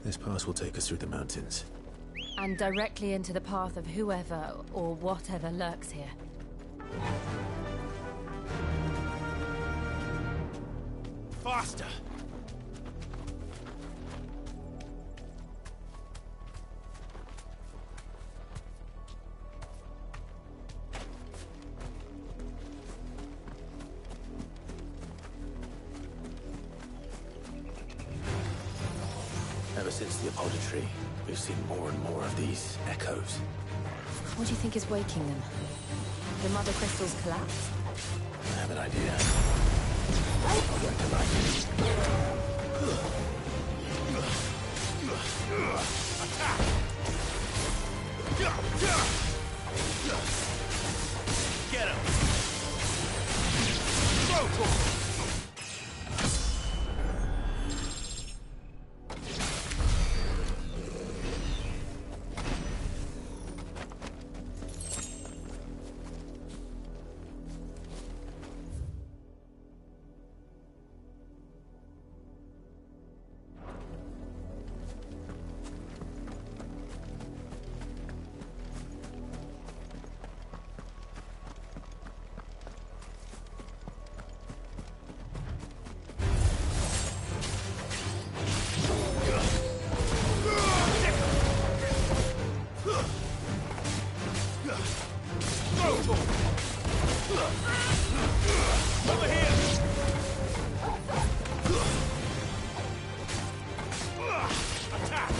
This pass will take us through the mountains. And directly into the path of whoever or whatever lurks here. Faster! Ever since the apodatory, we've seen more and more of these echoes. What do you think is waking them? The mother crystals collapse? I have an idea. I'll get to light. Attack! Get him! Go for him! Over here! Attack!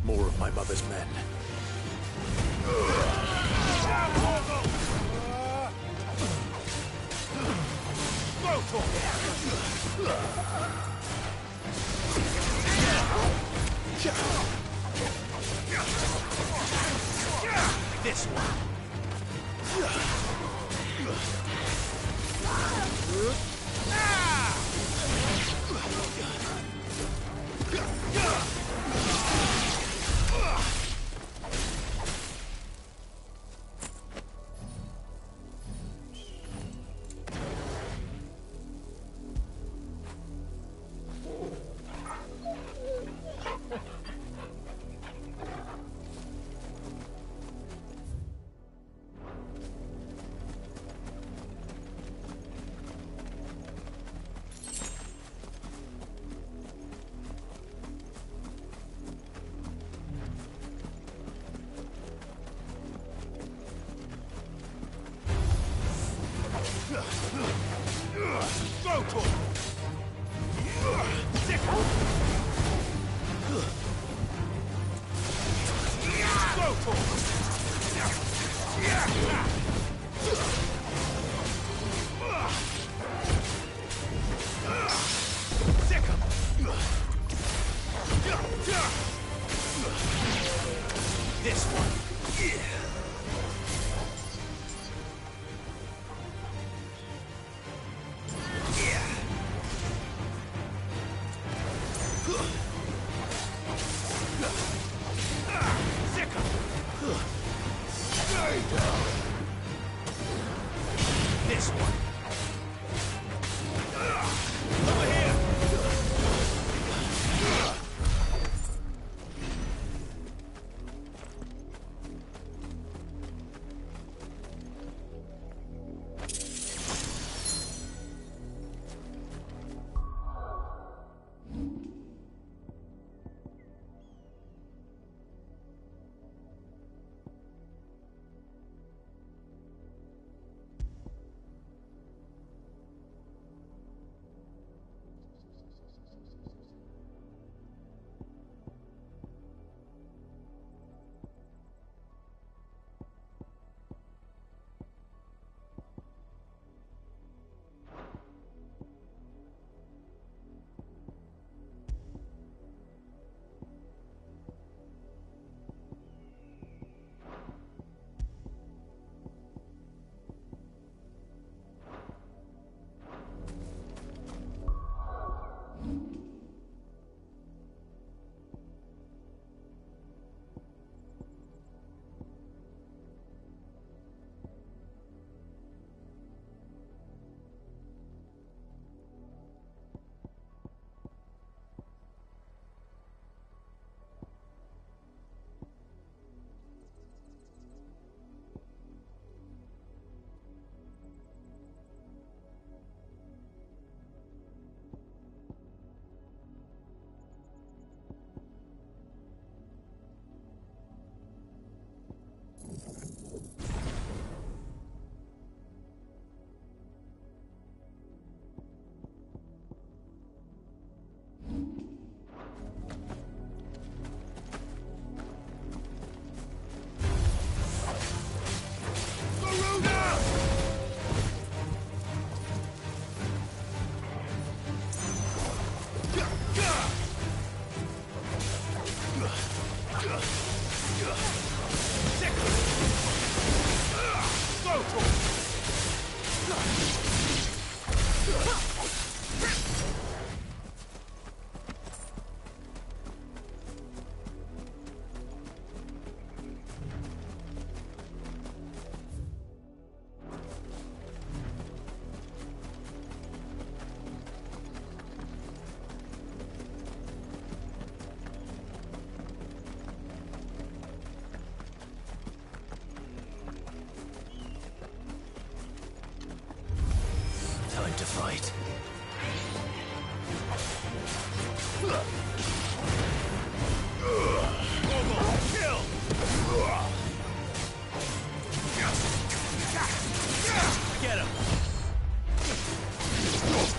More of my mother's men. This one.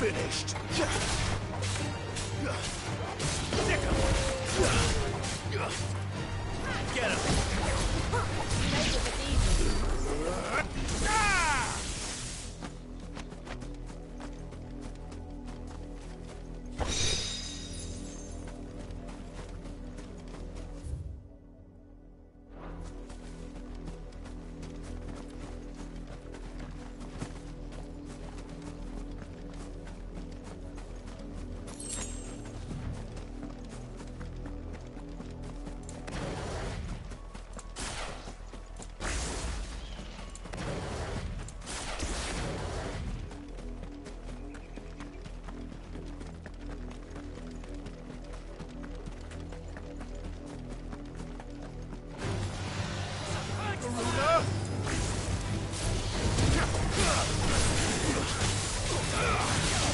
finished. Get him!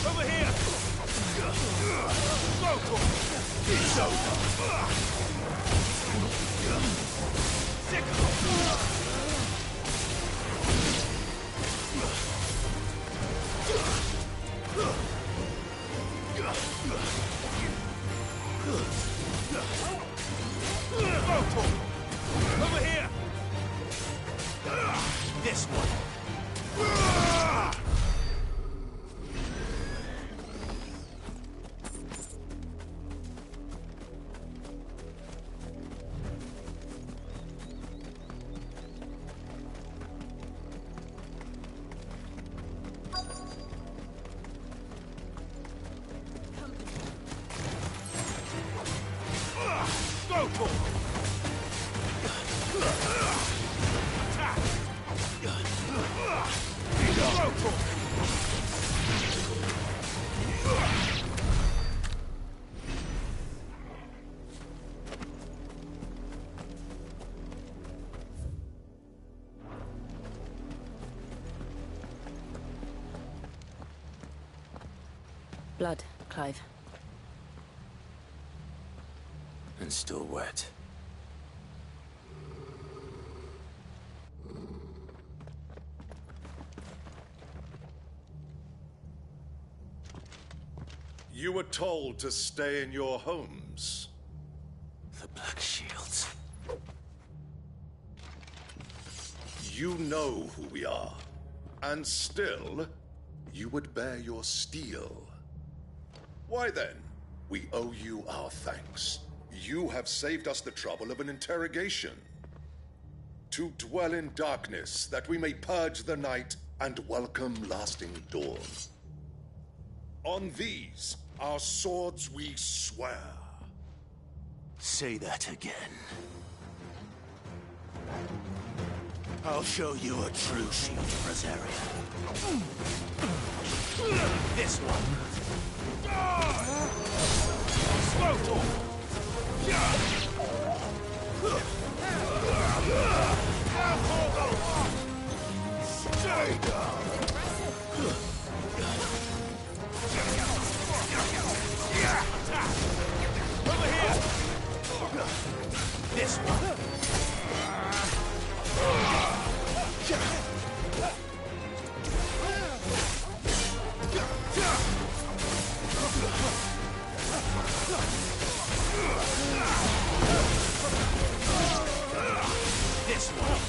Over here! It's over! Over here! This one! Blood, Clive. And still wet. You were told to stay in your homes. The Black Shields. You know who we are. And still, you would bear your steel. Why then, we owe you our thanks. You have saved us the trouble of an interrogation. To dwell in darkness, that we may purge the night and welcome lasting dawn. On these, our swords we swear. Say that again. I'll show you a true shield, Rosaria. This one. Smoke! Stay down! Over here! This one! This one!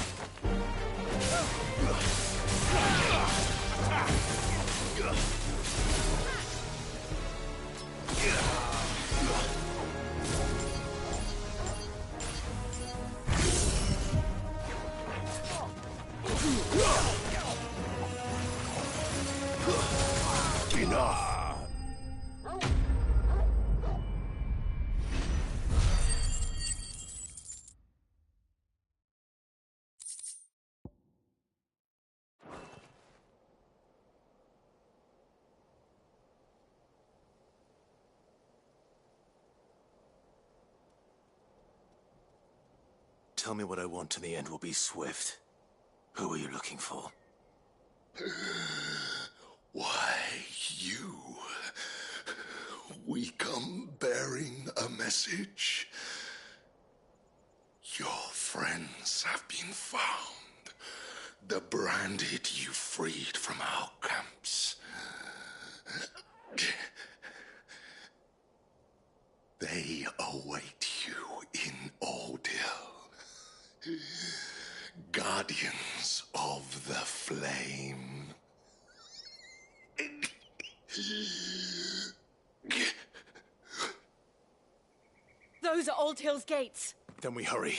Enough! Tell me what I want and the end will be swift. Who are you looking for? Why, you? We come bearing a message. Your friends have been found. The branded you freed from our camps. Bald Hill's gates. Then we hurry.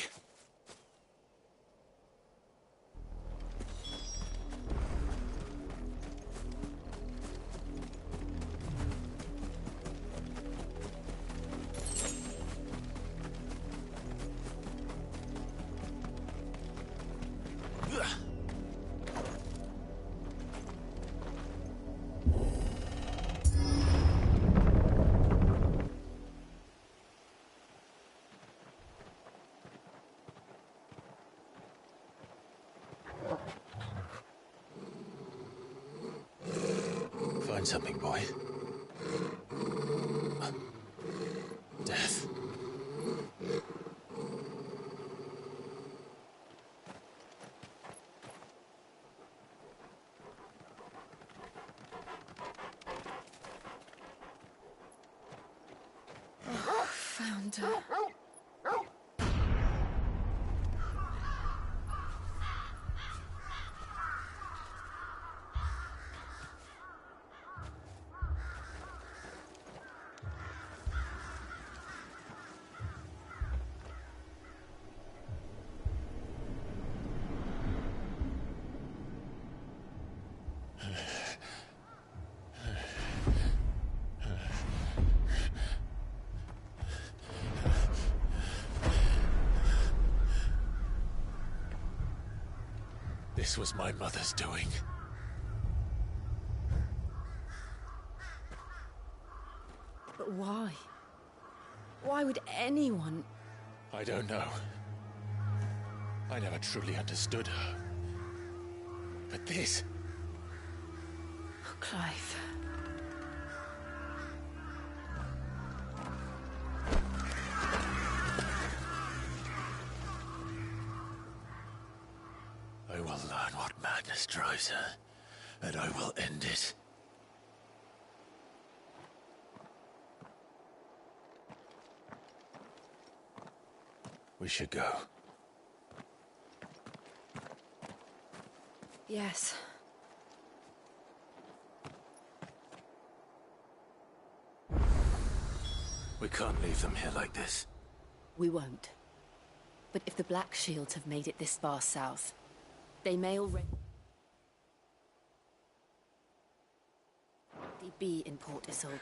Find something, boy. Death. Found her. This was my mother's doing. But why? Why would anyone... I don't know. I never truly understood her. But this... Oh, Clive. I will learn what madness drives her, and I will end it. We should go. Yes. We can't leave them here like this. We won't. But if the Black Shields have made it this far south, they may already be in Port Isolde.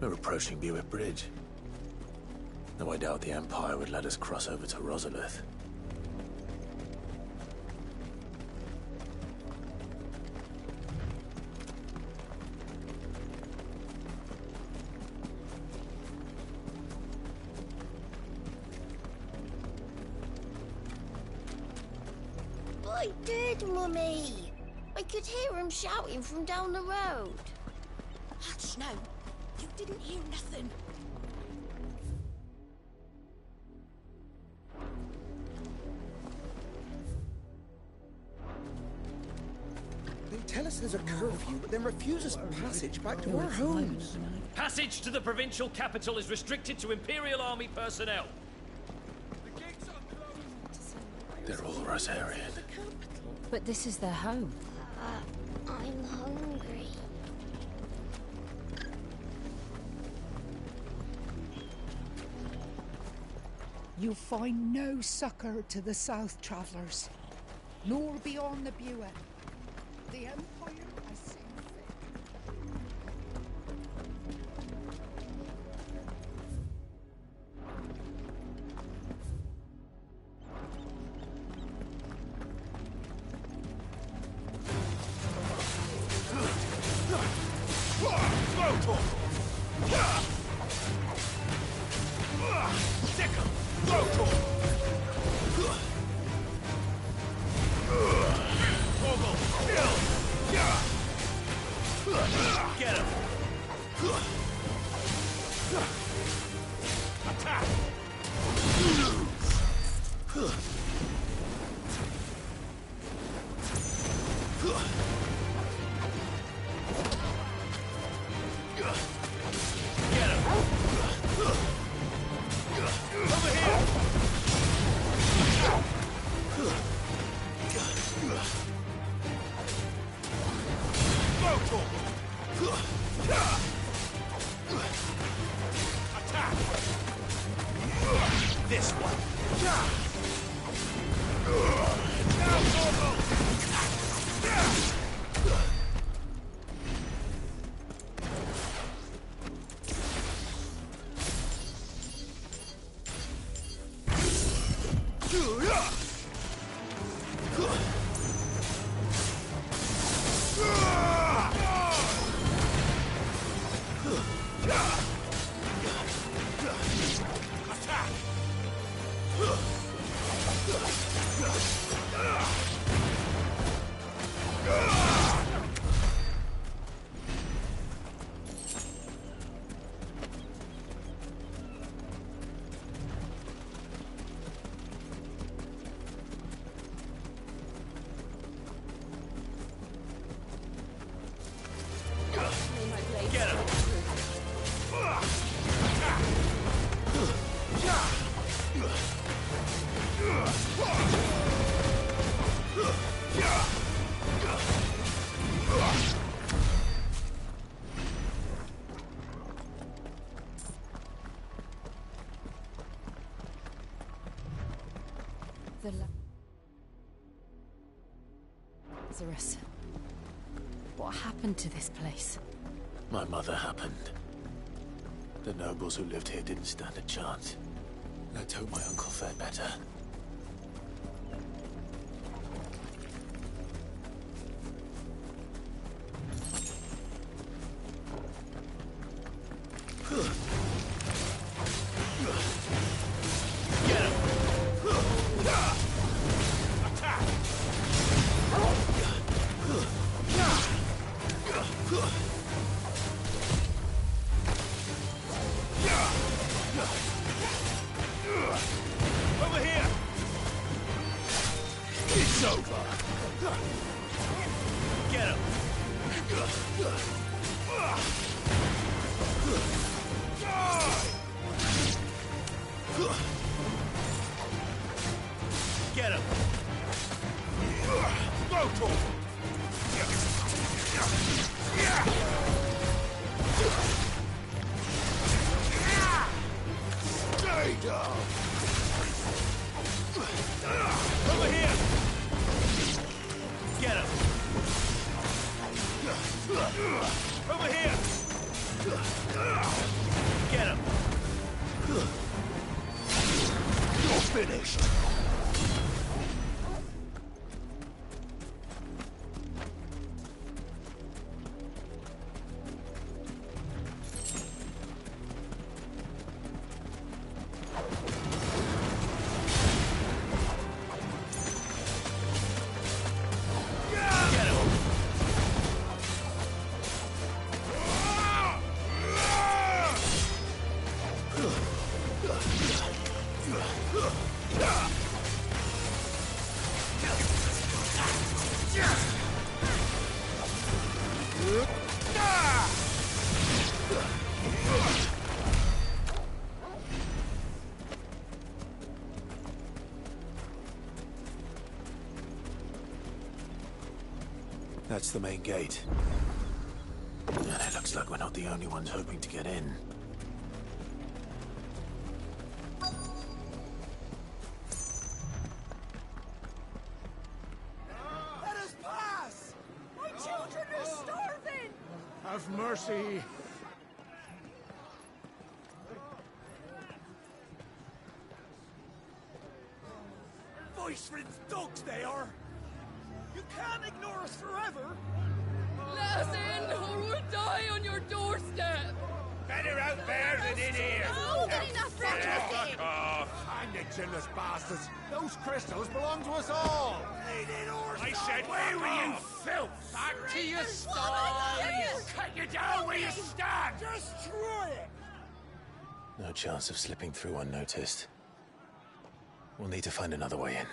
We're approaching Buick Bridge. Though I doubt the Empire would let us cross over to Rosalith. I did, Mummy! I could hear him shouting from down the road. Hush, no. You didn't hear nothing. They tell us there's a curfew, but then refuse us passage back to our homes. Passage to the provincial capital is restricted to Imperial Army personnel. They're all Rosarian. But this is their home. I'm hungry. You'll find no succor to the south travellers, nor beyond the Buet. The Empire has seen fit. Get him! Attack! Get him! Over here! Attack! This one! Now, Corporal! Get him! Lazarus. What happened to this place? My mother happened. The nobles who lived here didn't stand a chance. Let's hope my uncle fared better. Get him! Attack! Over here! It's over! Get him! Get him! Go to him! Stay down! Over here! Get him! Over here! Get him! You're finished! Get him! That's the main gate. And it looks like we're not the only ones hoping to get in. Let us pass! My children are starving! Have mercy. Voice-ridden dogs they are! You can't ignore us forever! Let us in, or we'll die on your doorstep! Better out there than in here. Oh, getting that Fuck off! Hang the chinless bastards. Those crystals belong to us all. I said, where were you, filth? Back to your sties. Cut you down where you stand. Destroy it! No chance of slipping through unnoticed. We'll need to find another way in.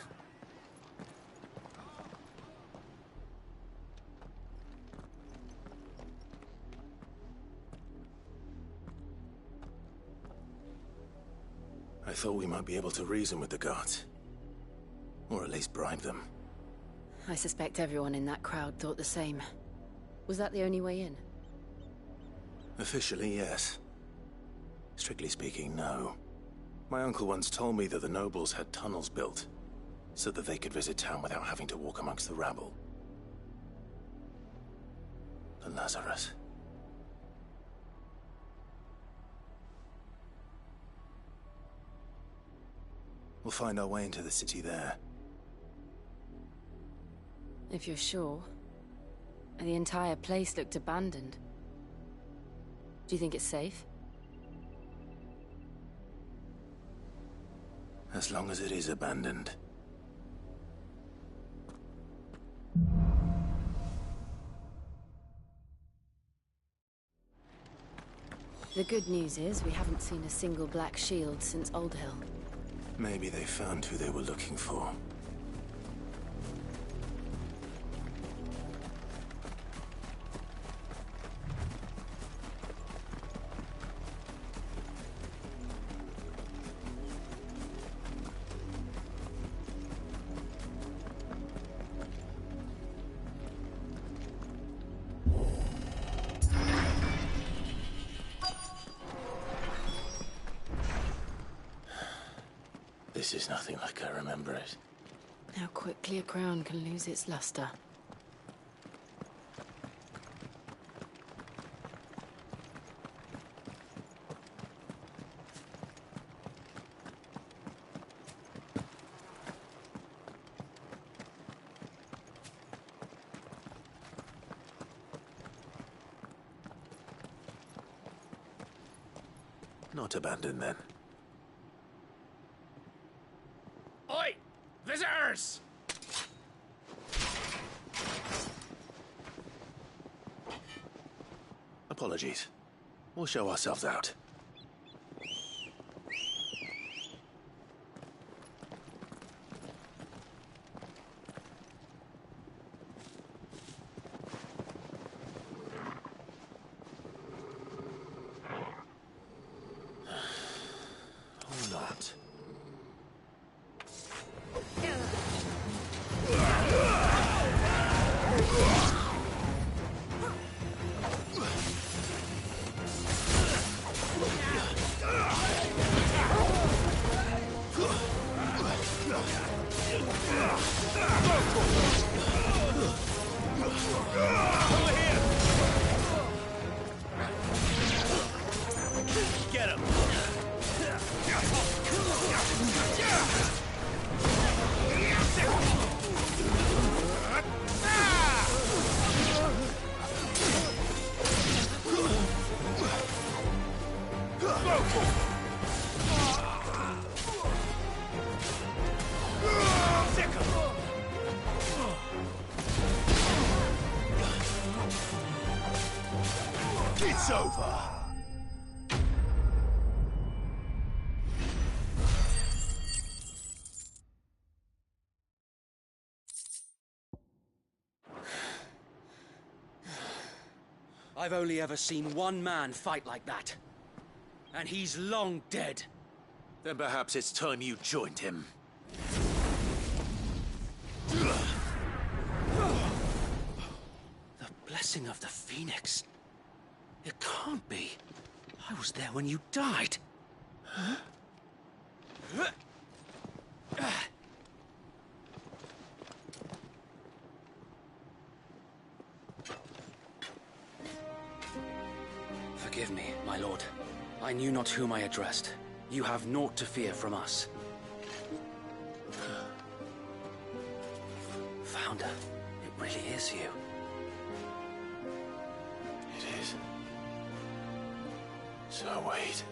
I thought we might be able to reason with the guards. Or at least bribe them. I suspect everyone in that crowd thought the same. Was that the only way in? Officially, yes. Strictly speaking, no. My uncle once told me that the nobles had tunnels built, so that they could visit town without having to walk amongst the rabble. And Lazarus. We'll find our way into the city there. If you're sure. The entire place looked abandoned. Do you think it's safe? As long as it is abandoned. The good news is we haven't seen a single black shield since Old Hill. Maybe they found who they were looking for. This is nothing like I remember it. How quickly a crown can lose its luster. Not abandoned, then. Oi! Visitors! Apologies. We'll show ourselves out. Or not. Get him! It's over! I've only ever seen one man fight like that. And he's long dead. Then perhaps it's time you joined him. The blessing of the Phoenix. It can't be. I was there when you died. Huh? Forgive me, my lord. I knew not whom I addressed. You have naught to fear from us. Founder, it really is you. It is. So wait.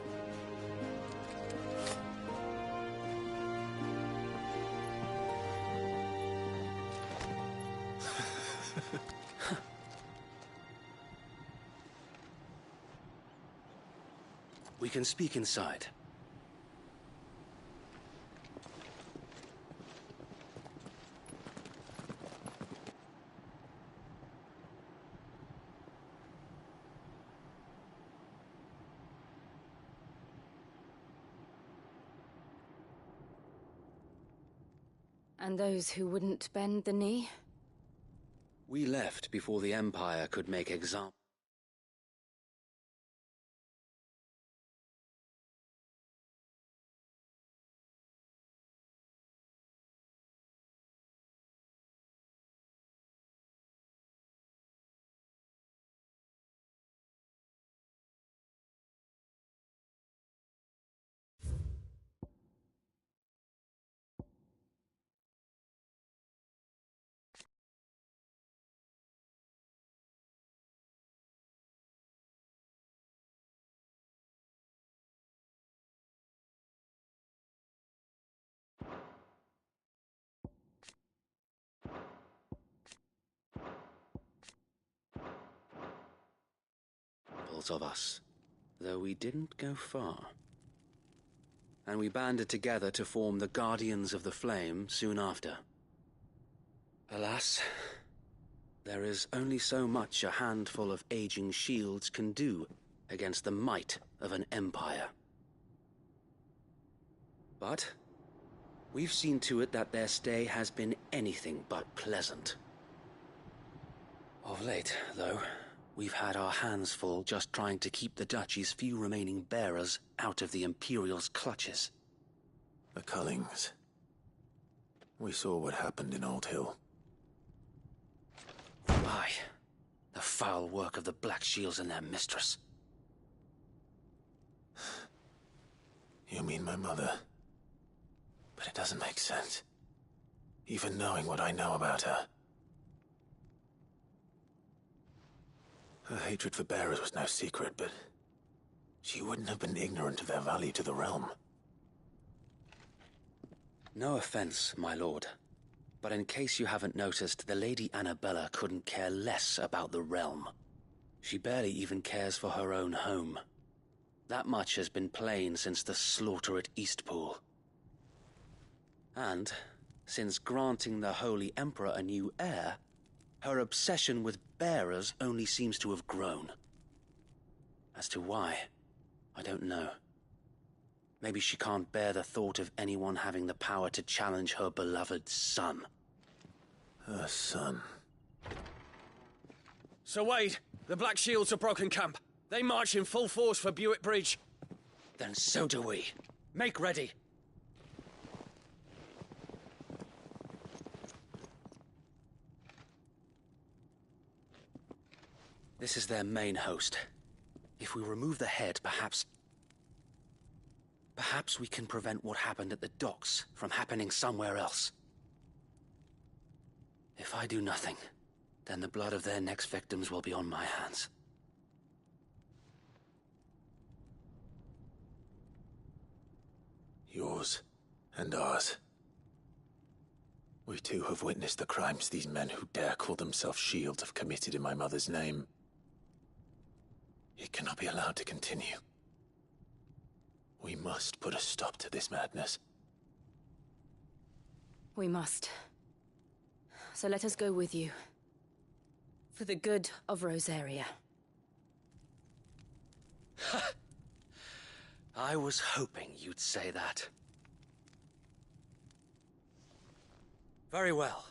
We can speak inside. And those who wouldn't bend the knee? We left before the Empire could make examples. Of us, though we didn't go far. And we banded together to form the Guardians of the Flame soon after. Alas, there is only so much a handful of aging shields can do against the might of an empire. But we've seen to it that their stay has been anything but pleasant. Of late, though, we've had our hands full just trying to keep the Duchy's few remaining bearers out of the Imperial's clutches. The Cullings. We saw what happened in Old Hill. Aye. The foul work of the Black Shields and their mistress. You mean my mother? But it doesn't make sense. Even knowing what I know about her. Her hatred for bearers was no secret, but she wouldn't have been ignorant of their value to the realm. No offense, my lord, but in case you haven't noticed, the Lady Annabella couldn't care less about the realm. She barely even cares for her own home. That much has been plain since the slaughter at Eastpool. And, since granting the Holy Emperor a new heir, her obsession with bearers only seems to have grown. As to why, I don't know. Maybe she can't bear the thought of anyone having the power to challenge her beloved son. Her son? Sir Wade, the Black Shields have broken camp. They march in full force for Buick Bridge. Then so do we. Make ready. This is their main host. If we remove the head, perhaps we can prevent what happened at the docks from happening somewhere else. If I do nothing, then the blood of their next victims will be on my hands. Yours and ours. We too have witnessed the crimes these men who dare call themselves shields have committed in my mother's name. It cannot be allowed to continue. We must put a stop to this madness. We must. So let us go with you. For the good of Rosaria. I was hoping you'd say that. Very well.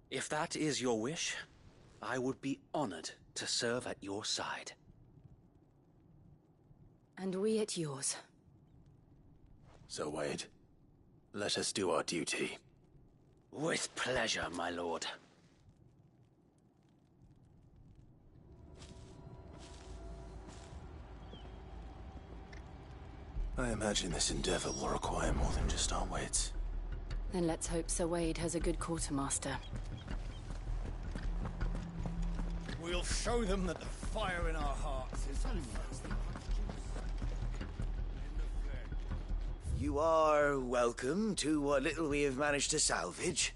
If that is your wish, I would be honored to serve at your side. And we at yours. So, Wade, let us do our duty. With pleasure, my lord. I imagine this endeavor will require more than just our wits. Then let's hope Sir Wade has a good quartermaster. We'll show them that the fire in our hearts is You are welcome to what little we have managed to salvage.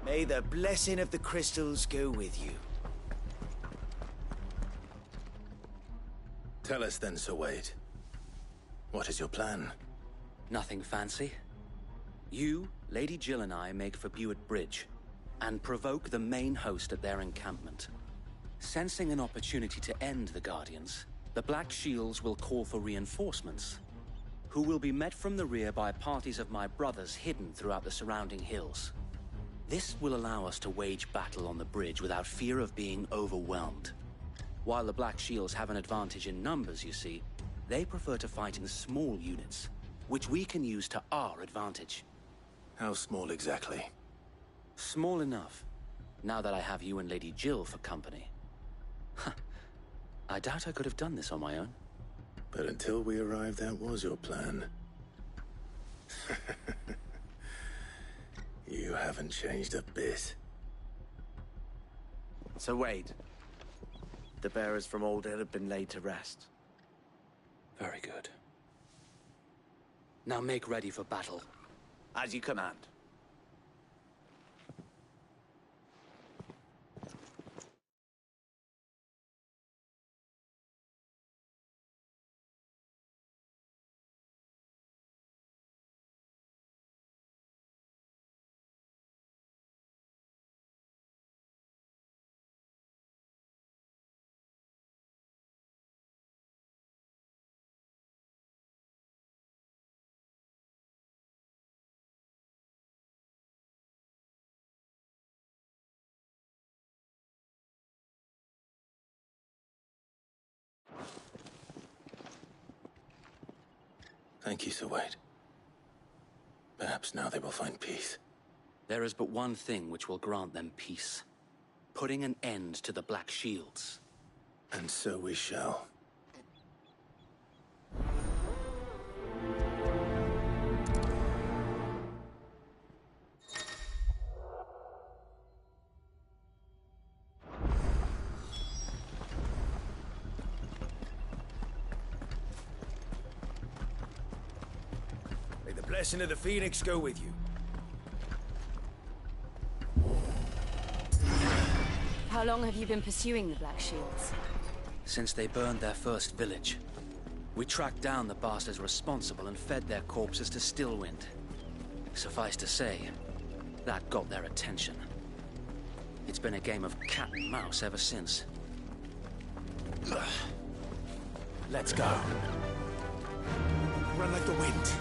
May the blessing of the crystals go with you. Tell us then, Sir Wade. What is your plan? Nothing fancy. You, Lady Jill and I make for Buett Bridge, and provoke the main host at their encampment. Sensing an opportunity to end the Guardians, the Black Shields will call for reinforcements, who will be met from the rear by parties of my brothers hidden throughout the surrounding hills. This will allow us to wage battle on the bridge without fear of being overwhelmed. While the Black Shields have an advantage in numbers, you see, they prefer to fight in small units, which we can use to our advantage. How small exactly? Small enough, now that I have you and Lady Jill for company. I doubt I could have done this on my own. But until we arrived, that was your plan. You haven't changed a bit. So Wade, the bearers from Aldale have been laid to rest. Very good. Now make ready for battle. As you command. Thank you, Sir Wade. Perhaps now they will find peace. There is but one thing which will grant them peace. Putting an end to the Black Shields. And so we shall. May the blessing of the Phoenix go with you. How long have you been pursuing the Black Shields? Since they burned their first village. We tracked down the bastards responsible and fed their corpses to Stillwind. Suffice to say, that got their attention. It's been a game of cat and mouse ever since. Let's go. Run like the wind.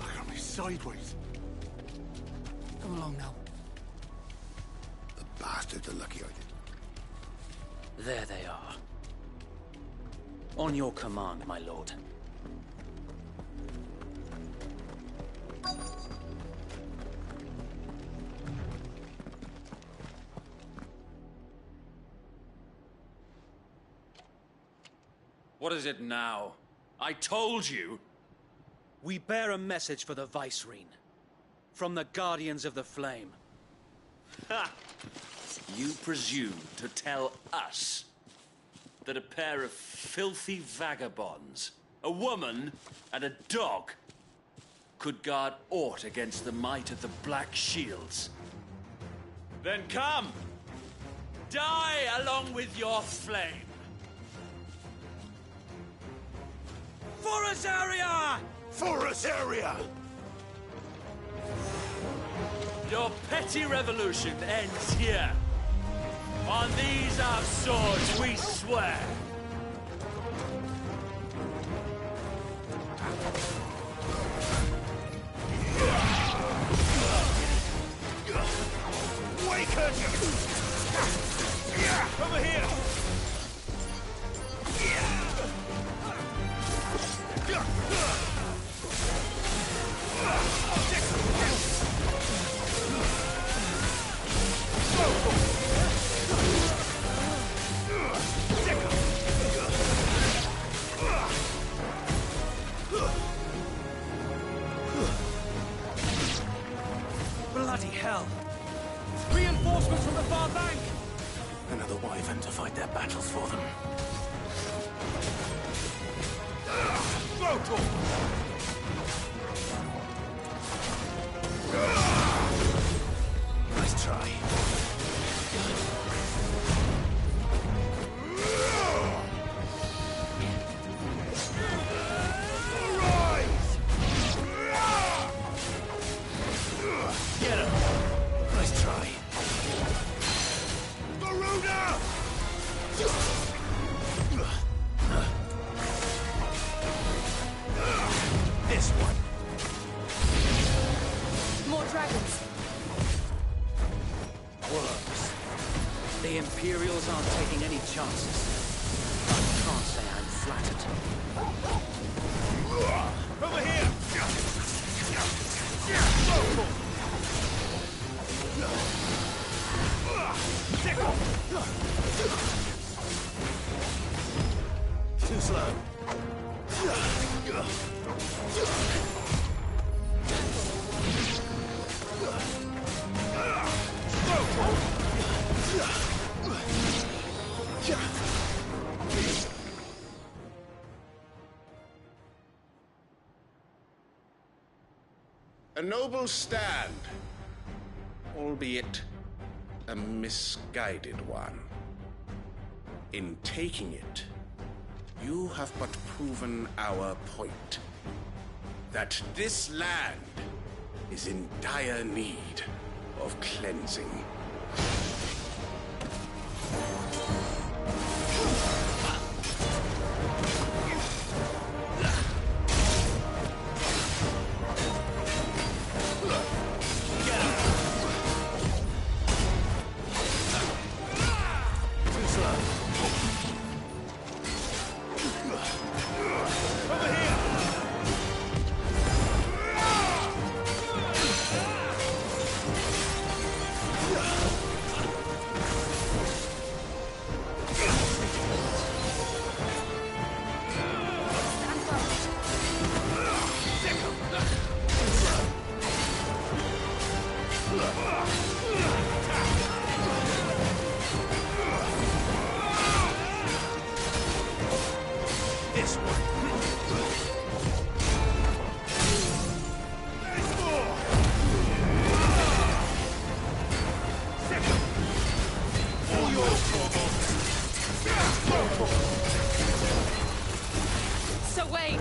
Look at me sideways. Come along now. The bastards are lucky I did. There they are. On your command, my lord. What is it now? I told you! We bear a message for the Vicereine. From the Guardians of the Flame. Ha! You presume to tell us that a pair of filthy vagabonds, a woman and a dog, could guard aught against the might of the Black Shields? Then come! Die along with your flame! For Azaria! For Azaria! Your petty revolution ends here. On these our swords we swear. Waken! Over here! Bloody hell! Reinforcements from the far bank! Another wyvern to fight their battles for them. Nice try. Get him! Nice try. This one. More dragons. Worms. The Imperials aren't taking any chances. I can't say I'm flattered. Over here! Too slow. A noble stand, albeit a misguided one. In taking it, you have but proven our point. That this land is in dire need of cleansing. So wait!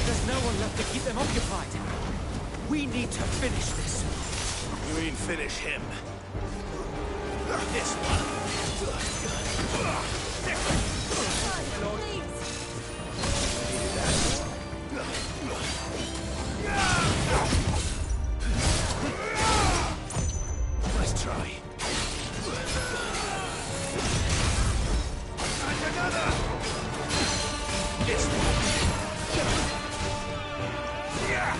There's no one left to keep them occupied. We need to finish this. You mean finish him? This one. Nice try. And another! This one. Yeah!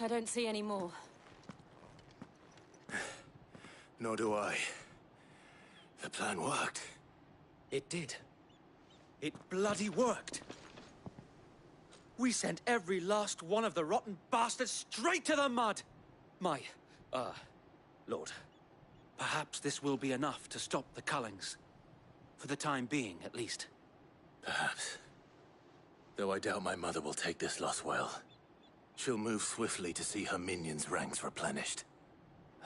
I don't see any more. Nor do I. The plan worked. It did. It bloody worked. We sent every last one of the rotten bastards straight to the mud! My, Lord, perhaps this will be enough to stop the Cullings. For the time being, at least. Perhaps. Though I doubt my mother will take this loss well. She'll move swiftly to see her minions' ranks replenished.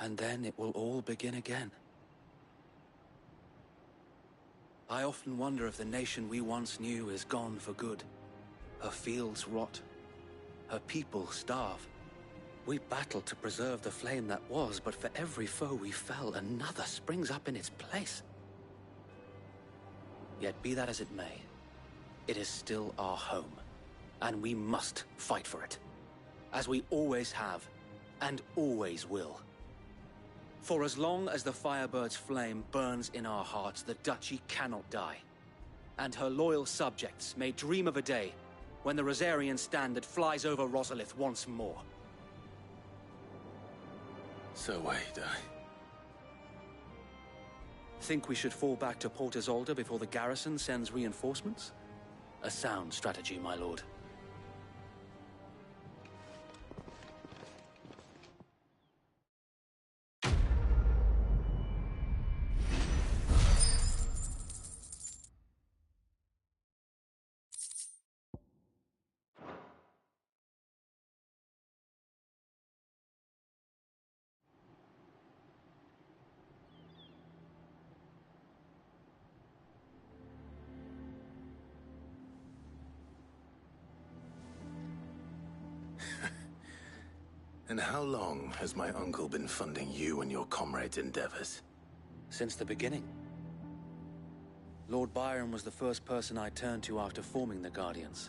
And then it will all begin again. I often wonder if the nation we once knew is gone for good. Her fields rot. Her people starve. We battled to preserve the flame that was, but for every foe we fell, another springs up in its place. Yet be that as it may, it is still our home, and we must fight for it, as we always have, and always will. For as long as the Firebird's flame burns in our hearts, the Duchy cannot die, and her loyal subjects may dream of a day when the Rosarian standard flies over Rosalith once more. So wait, Think we should fall back to Port Isolde before the garrison sends reinforcements? A sound strategy, my lord. And how long has my uncle been funding you and your comrades' endeavors? Since the beginning. Lord Byron was the first person I turned to after forming the Guardians.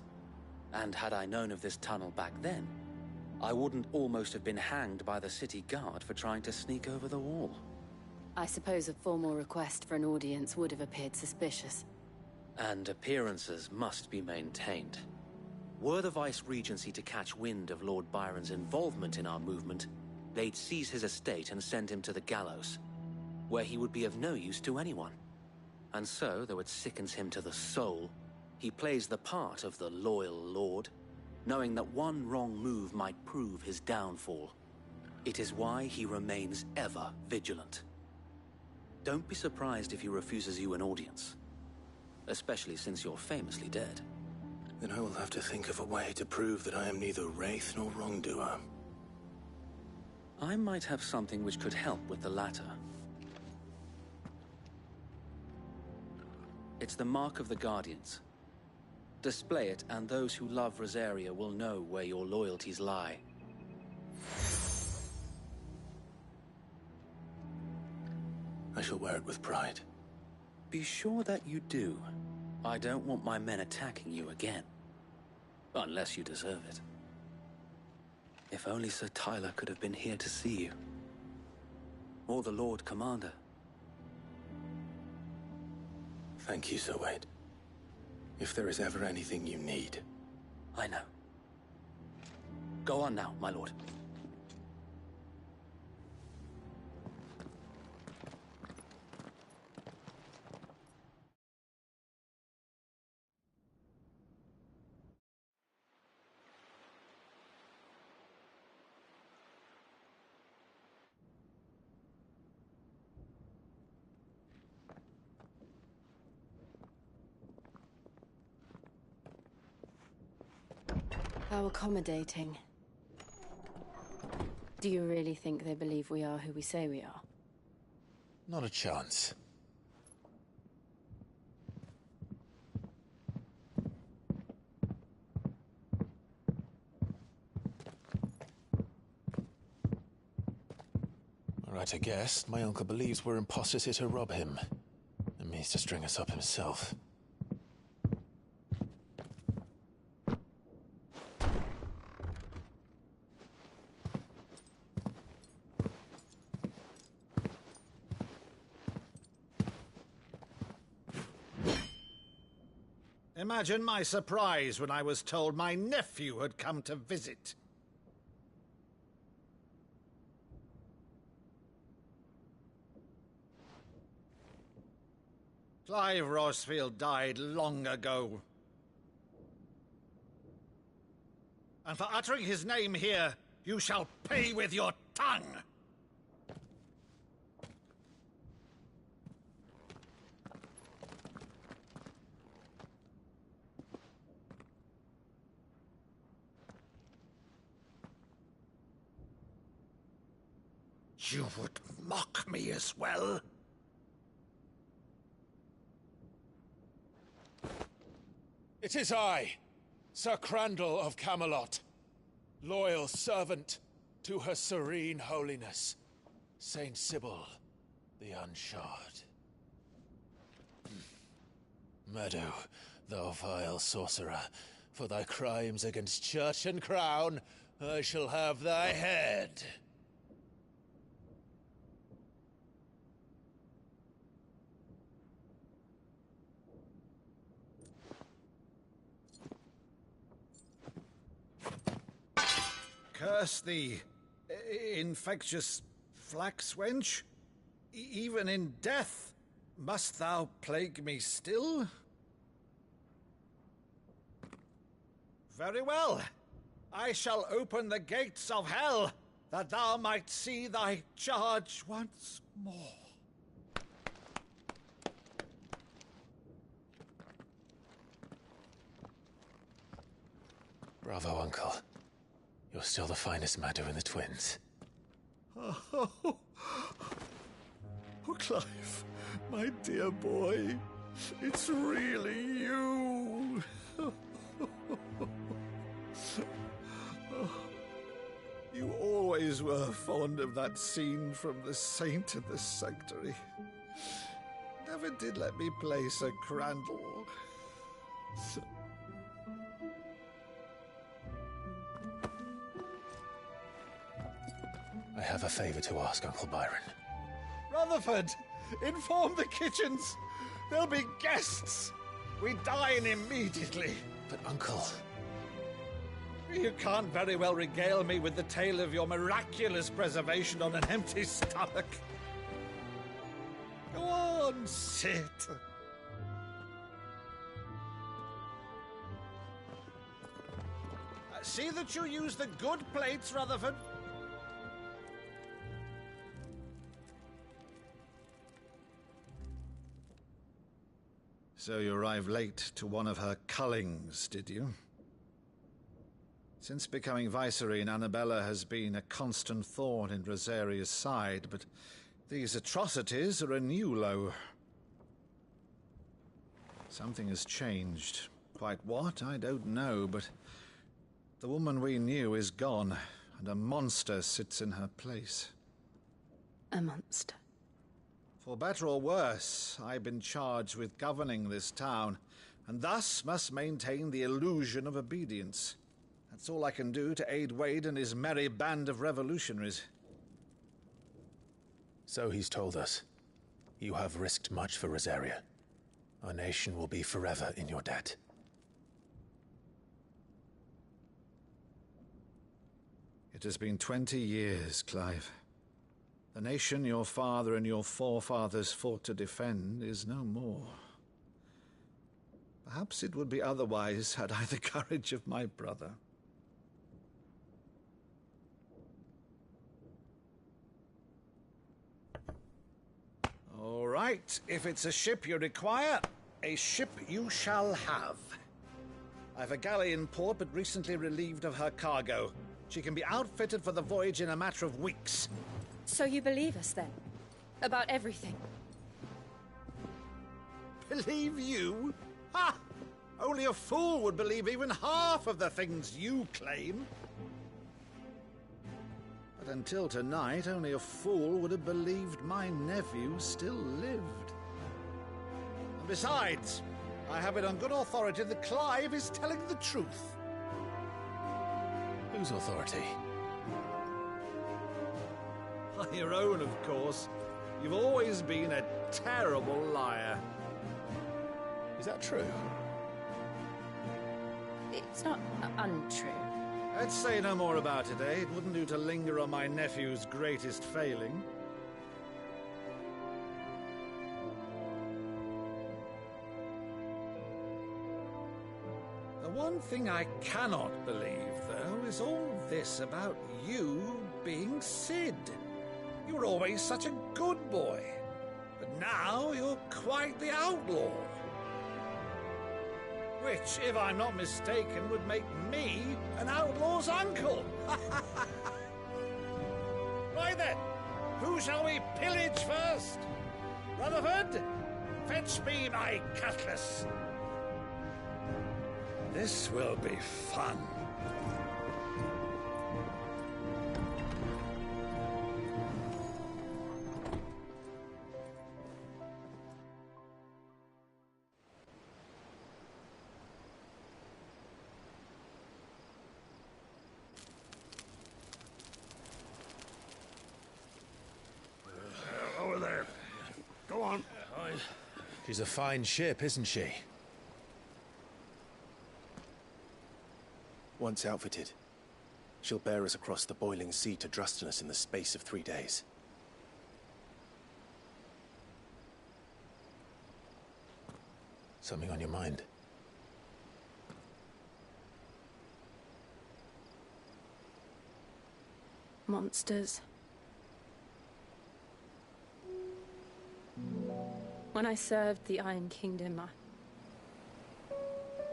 And had I known of this tunnel back then, I wouldn't almost have been hanged by the city guard for trying to sneak over the wall. I suppose a formal request for an audience would have appeared suspicious. And appearances must be maintained. Were the Vice-Regency to catch wind of Lord Byron's involvement in our movement, they'd seize his estate and send him to the gallows, where he would be of no use to anyone. And so, though it sickens him to the soul, he plays the part of the loyal lord, knowing that one wrong move might prove his downfall. It is why he remains ever vigilant. Don't be surprised if he refuses you an audience, especially since you're famously dead. Then I will have to think of a way to prove that I am neither wraith nor wrongdoer. I might have something which could help with the latter. It's the mark of the Guardians. Display it, and those who love Rosaria will know where your loyalties lie. I shall wear it with pride. Be sure that you do. I don't want my men attacking you again. Unless you deserve it. If only Sir Tyler could have been here to see you. Or the Lord Commander. Thank you, Sir Wade. If there is ever anything you need. I know. Go on now, my lord. How accommodating. Do you really think they believe we are who we say we are? Not a chance. Right, I guess. My uncle believes we're imposters here to rob him. And means to string us up himself. Imagine my surprise when I was told my nephew had come to visit. Clive Rosfield died long ago. And for uttering his name here, you shall pay with your tongue! You would mock me as well? It is I, Sir Crandall of Camelot, loyal servant to Her Serene Holiness, Saint Sybil the Unshod. Meadow, thou vile sorcerer, for thy crimes against church and crown, I shall have thy head. Curse thee, infectious flax wench. Even in death, must thou plague me still? Very well. I shall open the gates of hell, that thou might see thy charge once more. Bravo, Uncle. You're still the finest Meadow in the twins. Oh, Clive, my dear boy, it's really you. You always were fond of that scene from The Saint and the Sanctuary. Never did let me play Sir Crandall. I have a favor to ask, Uncle Byron. Rutherford, inform the kitchens. There'll be guests. We dine immediately. But, Uncle... You can't very well regale me with the tale of your miraculous preservation on an empty stomach. Go on, sit. See that you use the good plates, Rutherford. So you arrived late to one of her cullings, did you? Since becoming Vicereine, Annabella has been a constant thorn in Rosaria's side, but these atrocities are a new low. Something has changed. Quite what, I don't know, but the woman we knew is gone, and a monster sits in her place. A monster? For better or worse, I've been charged with governing this town, and thus must maintain the illusion of obedience. That's all I can do to aid Wade and his merry band of revolutionaries. So he's told us. You have risked much for Rosaria. Our nation will be forever in your debt. It has been 20 years, Clive. The nation your father and your forefathers fought to defend is no more. Perhaps it would be otherwise had I the courage of my brother. All right, if it's a ship you require, a ship you shall have. I've a galley in port, but recently relieved of her cargo. She can be outfitted for the voyage in a matter of weeks. So you believe us, then? About everything? Believe you? Ha! Only a fool would believe even half of the things you claim. But until tonight, only a fool would have believed my nephew still lived. And besides, I have it on good authority that Clive is telling the truth. Whose authority? Your own, of course. You've always been a terrible liar. Is that true? It's not untrue. Let's say no more about it, eh? It wouldn't do to linger on my nephew's greatest failing. one thing I cannot believe, though, is all this about you being Sid. You were always such a good boy, but now you're quite the outlaw. Which, if I'm not mistaken, would make me an outlaw's uncle. Right then, who shall we pillage first? Rutherford, fetch me my cutlass. This will be fun. Over there. Go on. She's a fine ship, isn't she? Once outfitted, she'll bear us across the boiling sea to Drustinus in the space of 3 days. Something on your mind? Monsters. When I served the Iron Kingdom,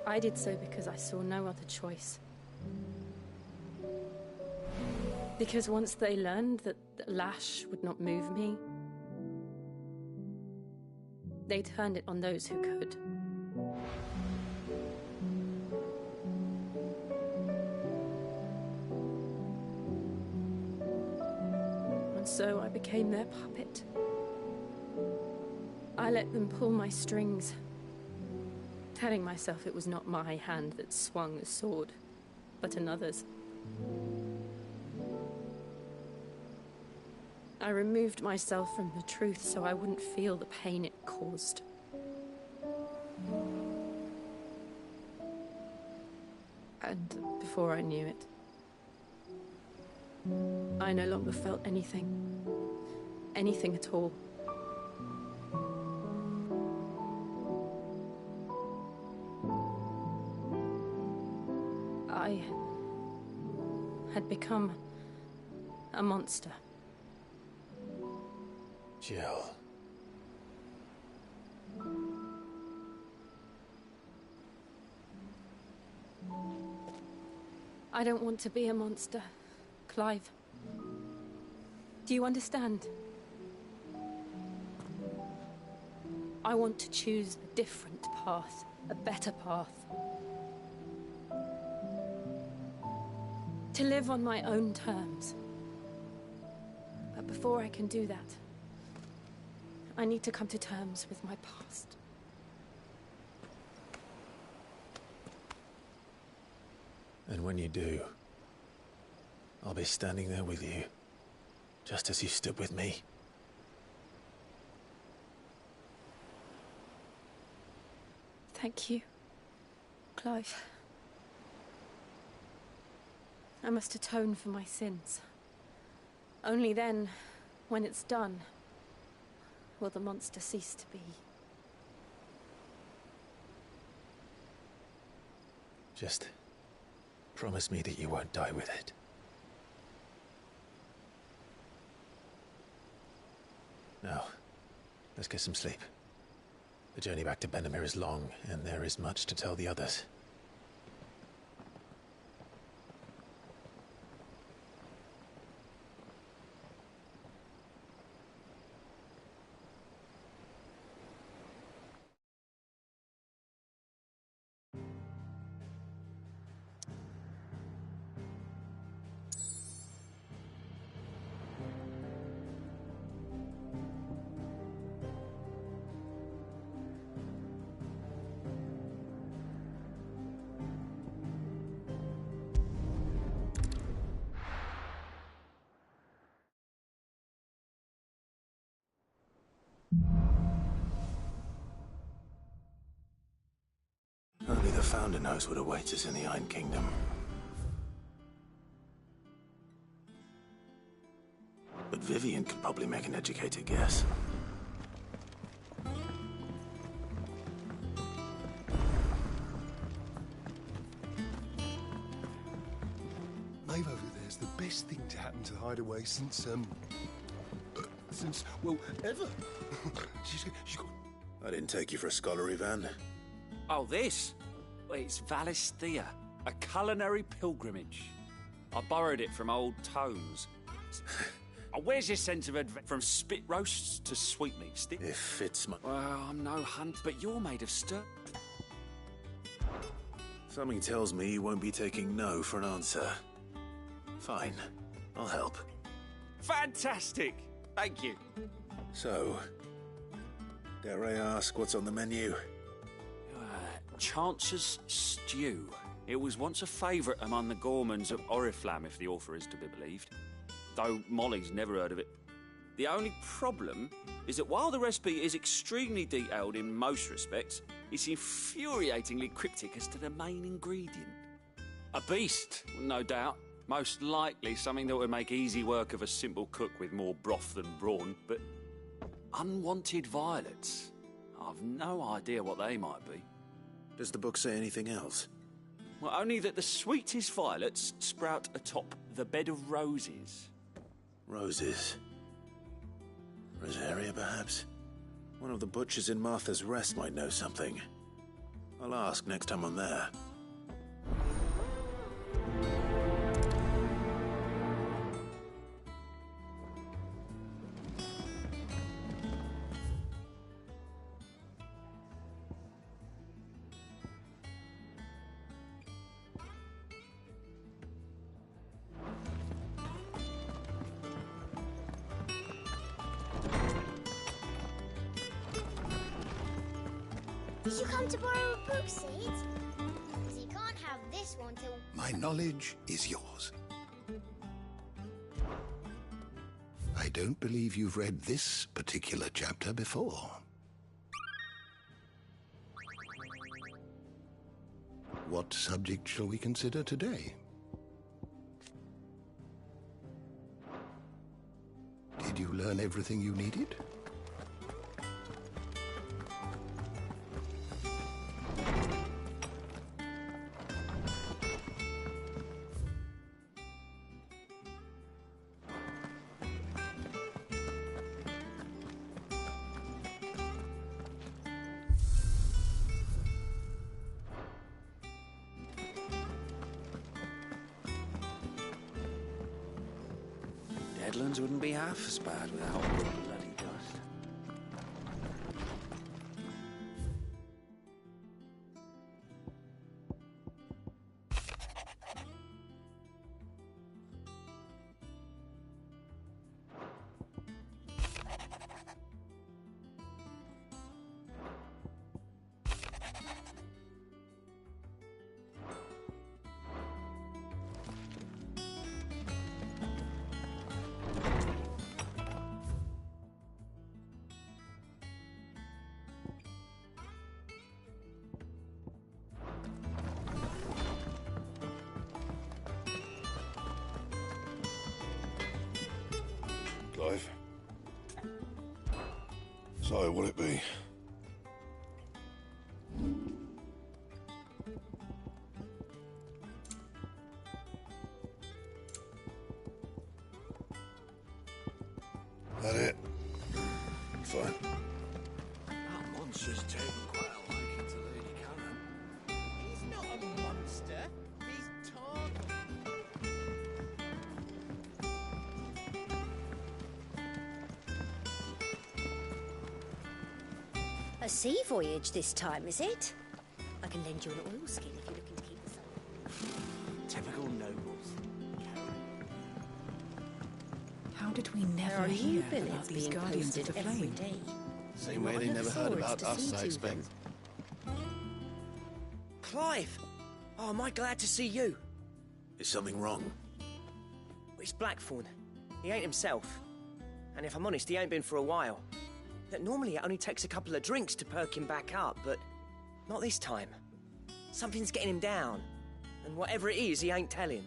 I did so because I saw no other choice. Because once they learned that the lash would not move me, they turned it on those who could. And so I became their puppet. I let them pull my strings, telling myself it was not my hand that swung the sword, but another's. I removed myself from the truth so I wouldn't feel the pain it caused. And before I knew it, I no longer felt anything. Anything at all. I had become a monster. Jill. I don't want to be a monster, Clive. Do you understand? I want to choose a different path, a better path. To live on my own terms. But before I can do that, I need to come to terms with my past. And when you do, I'll be standing there with you, just as you stood with me. Thank you, Clive. I must atone for my sins. Only then, when it's done, will the monster cease to be. Just promise me that you won't die with it. Now, let's get some sleep. The journey back to Benamir is long, and there is much to tell the others. Only the Founder knows what awaits us in the Iron Kingdom. But Vivian could probably make an educated guess. nave over there's the best thing to happen to the hideaway since, well, ever. she's got... I didn't take you for a scholar, Ivan. Oh, this? Well, it's Valisthea, a culinary pilgrimage. I borrowed it from old Tones. Where's your sense of adventure? From spit roasts to sweetmeat sticks? If it's my... Well, I'm no hunt, but you're made of stir. Something tells me you won't be taking no for an answer. Fine, I'll help. Fantastic! Thank you. So, dare I ask what's on the menu? Chance's Stew. It was once a favourite among the gourmands of Oriflamme, if the author is to be believed. Though Molly's never heard of it. The only problem is that while the recipe is extremely detailed in most respects, it's infuriatingly cryptic as to the main ingredient. A beast, no doubt. Most likely something that would make easy work of a simple cook with more broth than brawn, but unwanted violets. I've no idea what they might be. Does the book say anything else? Well, only that the sweetest violets sprout atop the bed of roses. Roses. Rosaria, perhaps? One of the butchers in Martha's Rest might know something. I'll ask next time I'm there. Did you come to borrow a book, Sid? Because you can't have this one till... My knowledge is yours. I don't believe you've read this particular chapter before. What subject shall we consider today? Did you learn everything you needed? Deadlands wouldn't be half as bad without all the bloody dust. Clive. So, what'll it be? That it? Fine. That monster's taken quite a liking to Lady Karen. He's not a monster. He's Tom. A sea voyage this time, is it? I can lend you an oilskin if you're looking to keep the sun. Typical nobles. How did we never hear about these Guardians of the Flame? Same way they never heard about us, I expect. Clive! Oh, am I glad to see you? Is something wrong? It's Blackthorn. He ain't himself. And if I'm honest, he ain't been for a while. That normally it only takes a couple of drinks to perk him back up, but not this time. Something's getting him down. And whatever it is, he ain't telling.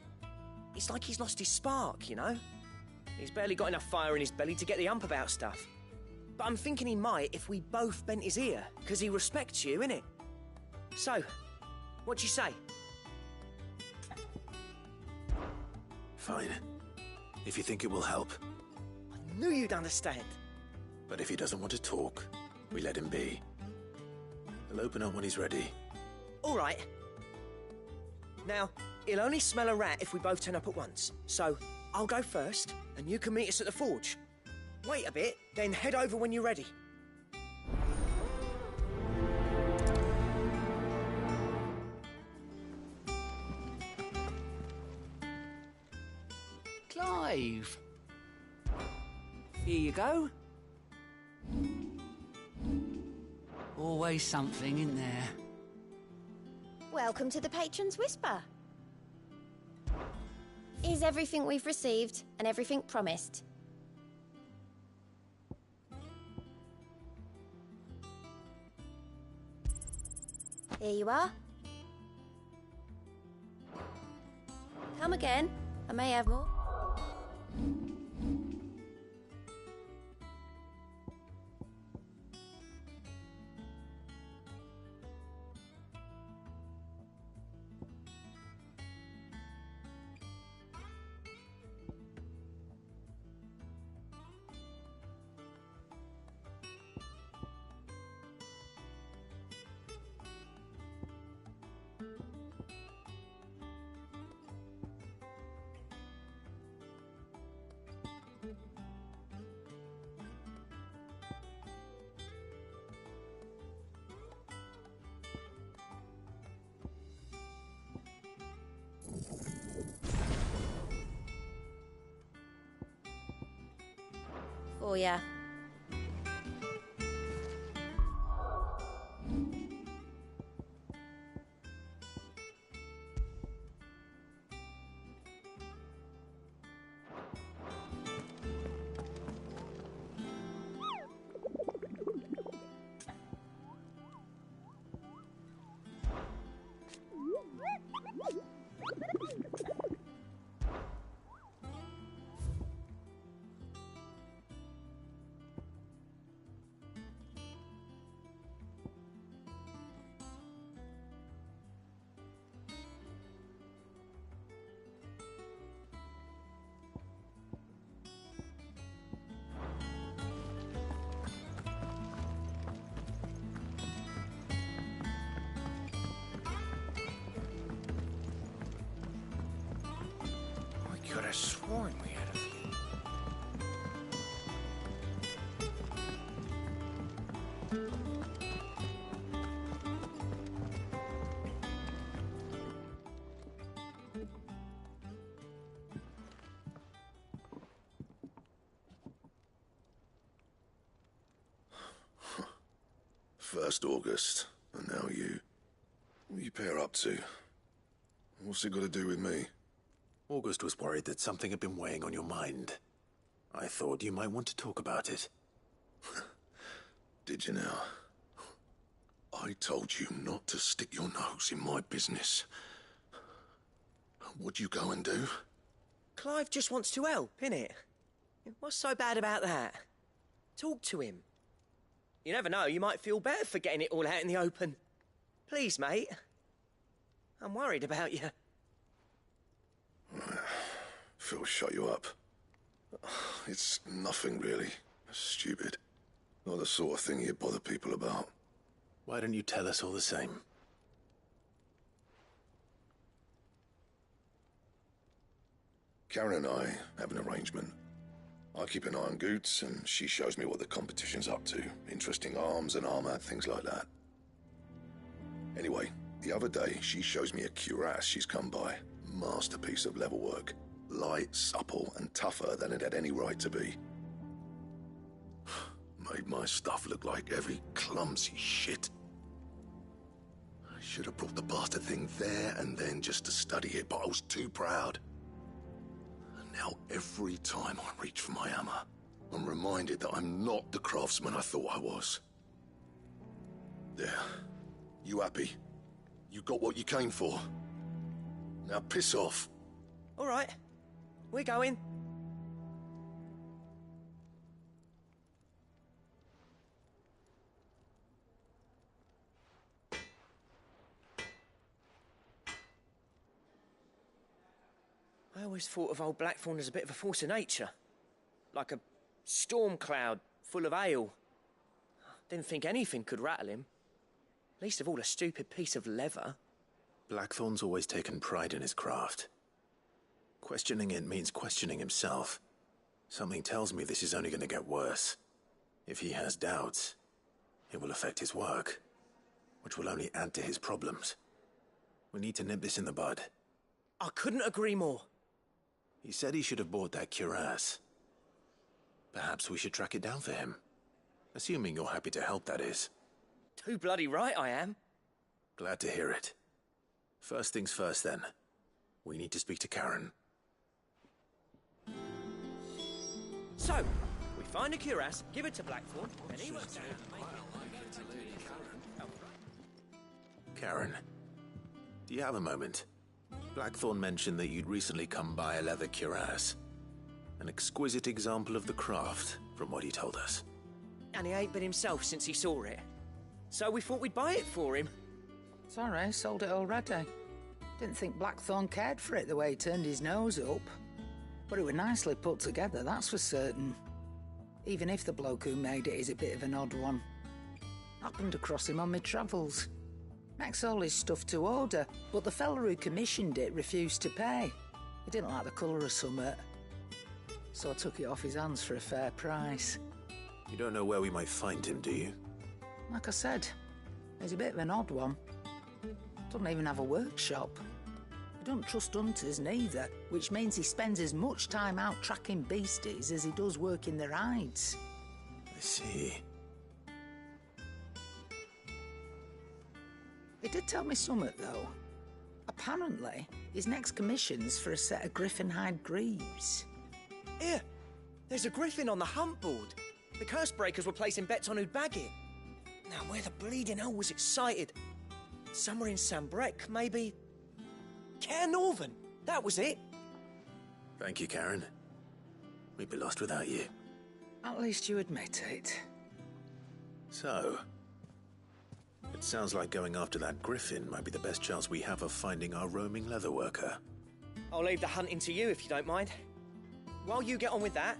It's like he's lost his spark, you know? He's barely got enough fire in his belly to get the ump about stuff. But I'm thinking he might if we both bent his ear, because he respects you, innit? So, what do you say? Fine. If you think it will help. I knew you'd understand. But if he doesn't want to talk, we let him be. He'll open up when he's ready. All right. Now, he'll only smell a rat if we both turn up at once. So, I'll go first, and you can meet us at the forge. Wait a bit, then head over when you're ready. Clive! Here you go. Always something, isn't there? Welcome to the Patron's Whisper. Is everything we've received and everything promised? Here you are. Come again. I may have more. For ya. Could have sworn we had a few. First August, and now you. What are you pair up to? What's it got to do with me? August was worried that something had been weighing on your mind. I thought you might want to talk about it. Did you now? I told you not to stick your nose in my business. What'd you go and do? Clive just wants to help, innit? What's so bad about that? Talk to him. You never know, you might feel better for getting it all out in the open. Please, mate. I'm worried about you. Phil shut you up. It's nothing really. Stupid. Not the sort of thing you bother people about. Why don't you tell us all the same? Karen and I have an arrangement. I keep an eye on Goots, and she shows me what the competition's up to. Interesting arms and armor, things like that. Anyway, the other day, she shows me a cuirass she's come by. Masterpiece of level work. Light, supple, and tougher than it had any right to be. Made my stuff look like every clumsy shit. I should have brought the bastard thing there and then just to study it, but I was too proud. And now every time I reach for my hammer, I'm reminded that I'm not the craftsman I thought I was. There. You happy? You got what you came for. Now piss off. All right. We're going. I always thought of old Blackthorn as a bit of a force of nature. Like a storm cloud full of ale. Didn't think anything could rattle him. Least of all a stupid piece of leather. Blackthorn's always taken pride in his craft. Questioning it means questioning himself. Something tells me this is only going to get worse. If he has doubts, it will affect his work, which will only add to his problems. We need to nip this in the bud. I couldn't agree more. He said he should have bought that cuirass. Perhaps we should track it down for him. Assuming you're happy to help, that is. Too bloody right I am. Glad to hear it. First things first, then. We need to speak to Karen. So, we find a cuirass, give it to Blackthorn, and he works out how to make it. Karen, do you have a moment? Blackthorn mentioned that you'd recently come by a leather cuirass. An exquisite example of the craft, from what he told us. And he ain't been himself since he saw it. So we thought we'd buy it for him. Sorry, sold it already. Didn't think Blackthorn cared for it the way he turned his nose up. But it was nicely put together, that's for certain. Even if the bloke who made it is a bit of an odd one. Happened across him on my travels. Makes all his stuff to order, but the fella who commissioned it refused to pay. He didn't like the colour of summit. So I took it off his hands for a fair price. You don't know where we might find him, do you? Like I said, he's a bit of an odd one. Doesn't even have a workshop. He don't trust hunters neither, which means he spends as much time out tracking beasties as he does working their hides. I see. He did tell me something, though. Apparently, his next commission's for a set of griffin hide greaves. Here, there's a griffin on the hunt board. The curse breakers were placing bets on who'd bag it. Now, where the bleeding hell was it sighted? Somewhere in Sambrec, maybe... Care Northern, that was it. Thank you, Karen. We'd be lost without you. At least you admit it. So, it sounds like going after that griffin might be the best chance we have of finding our roaming leatherworker. I'll leave the hunting to you if you don't mind. While you get on with that,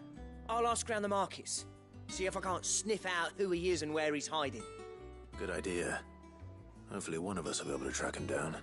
I'll ask around the markets. See if I can't sniff out who he is and where he's hiding. Good idea. Hopefully one of us will be able to track him down.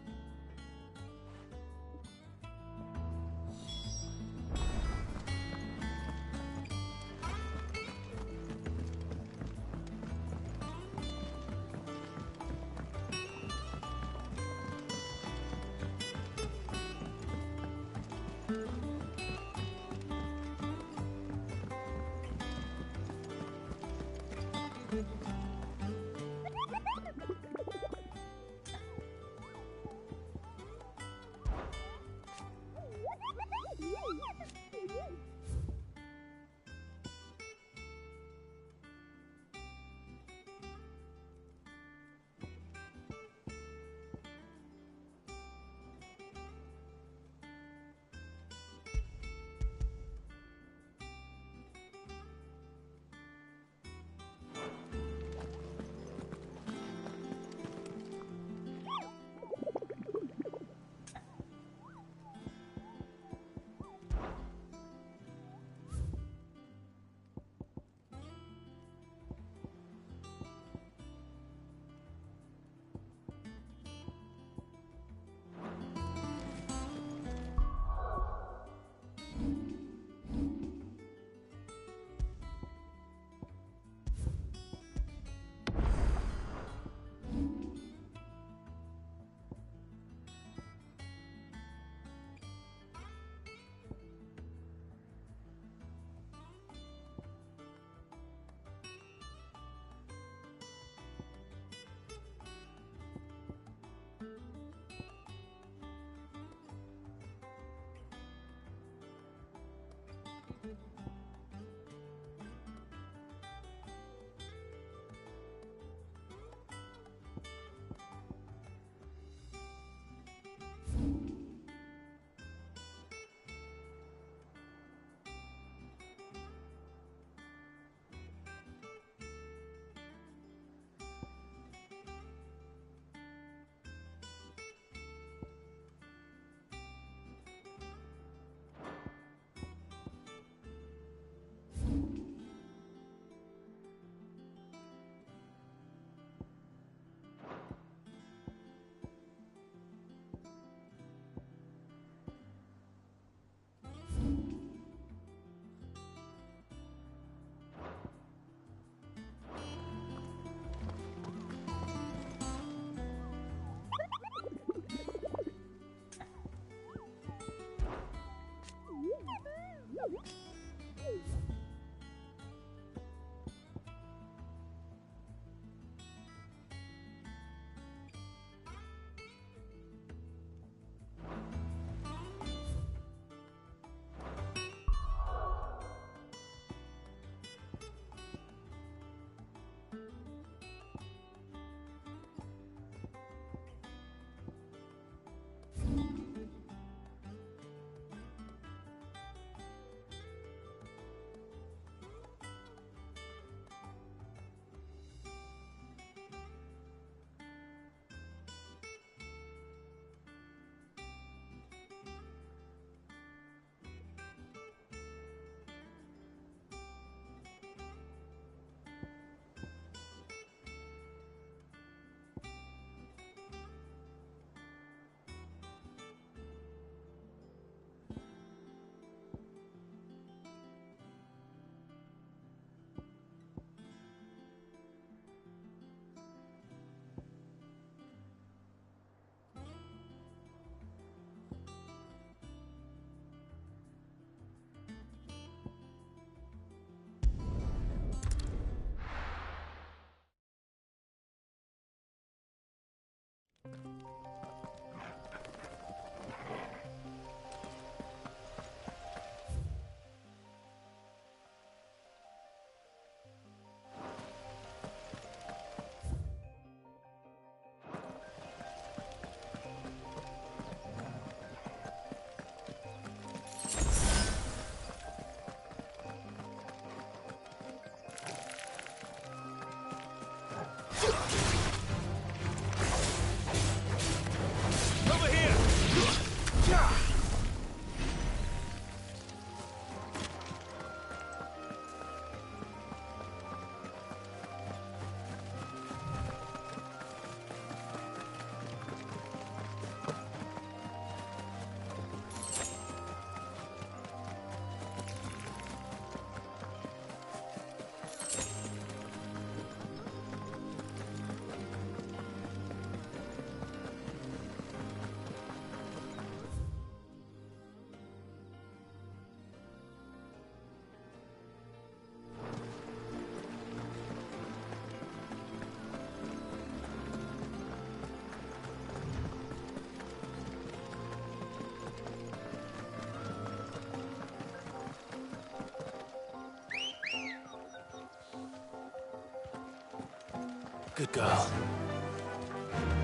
Good girl.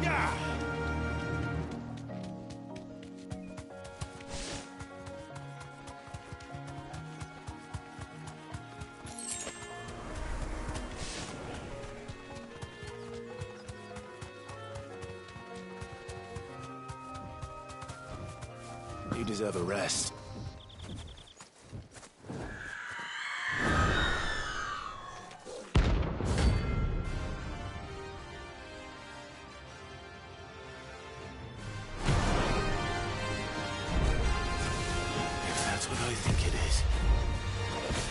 Yeah! You deserve a rest.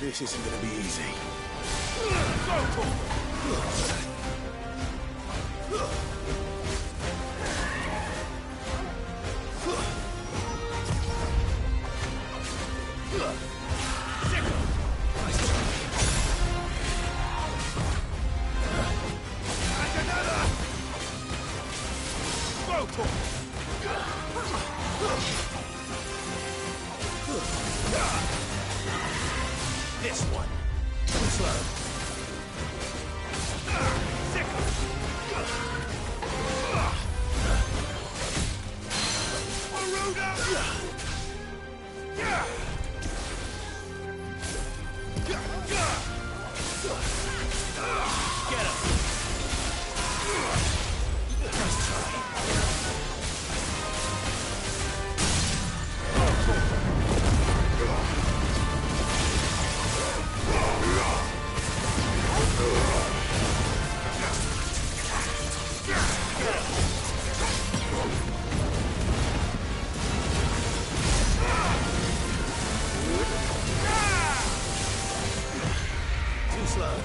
This isn't gonna be easy. This one. Too slow.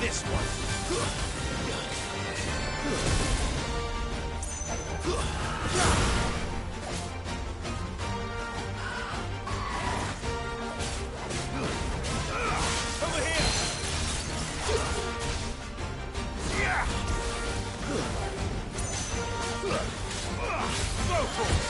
This one. Over here. Yeah. Go for it.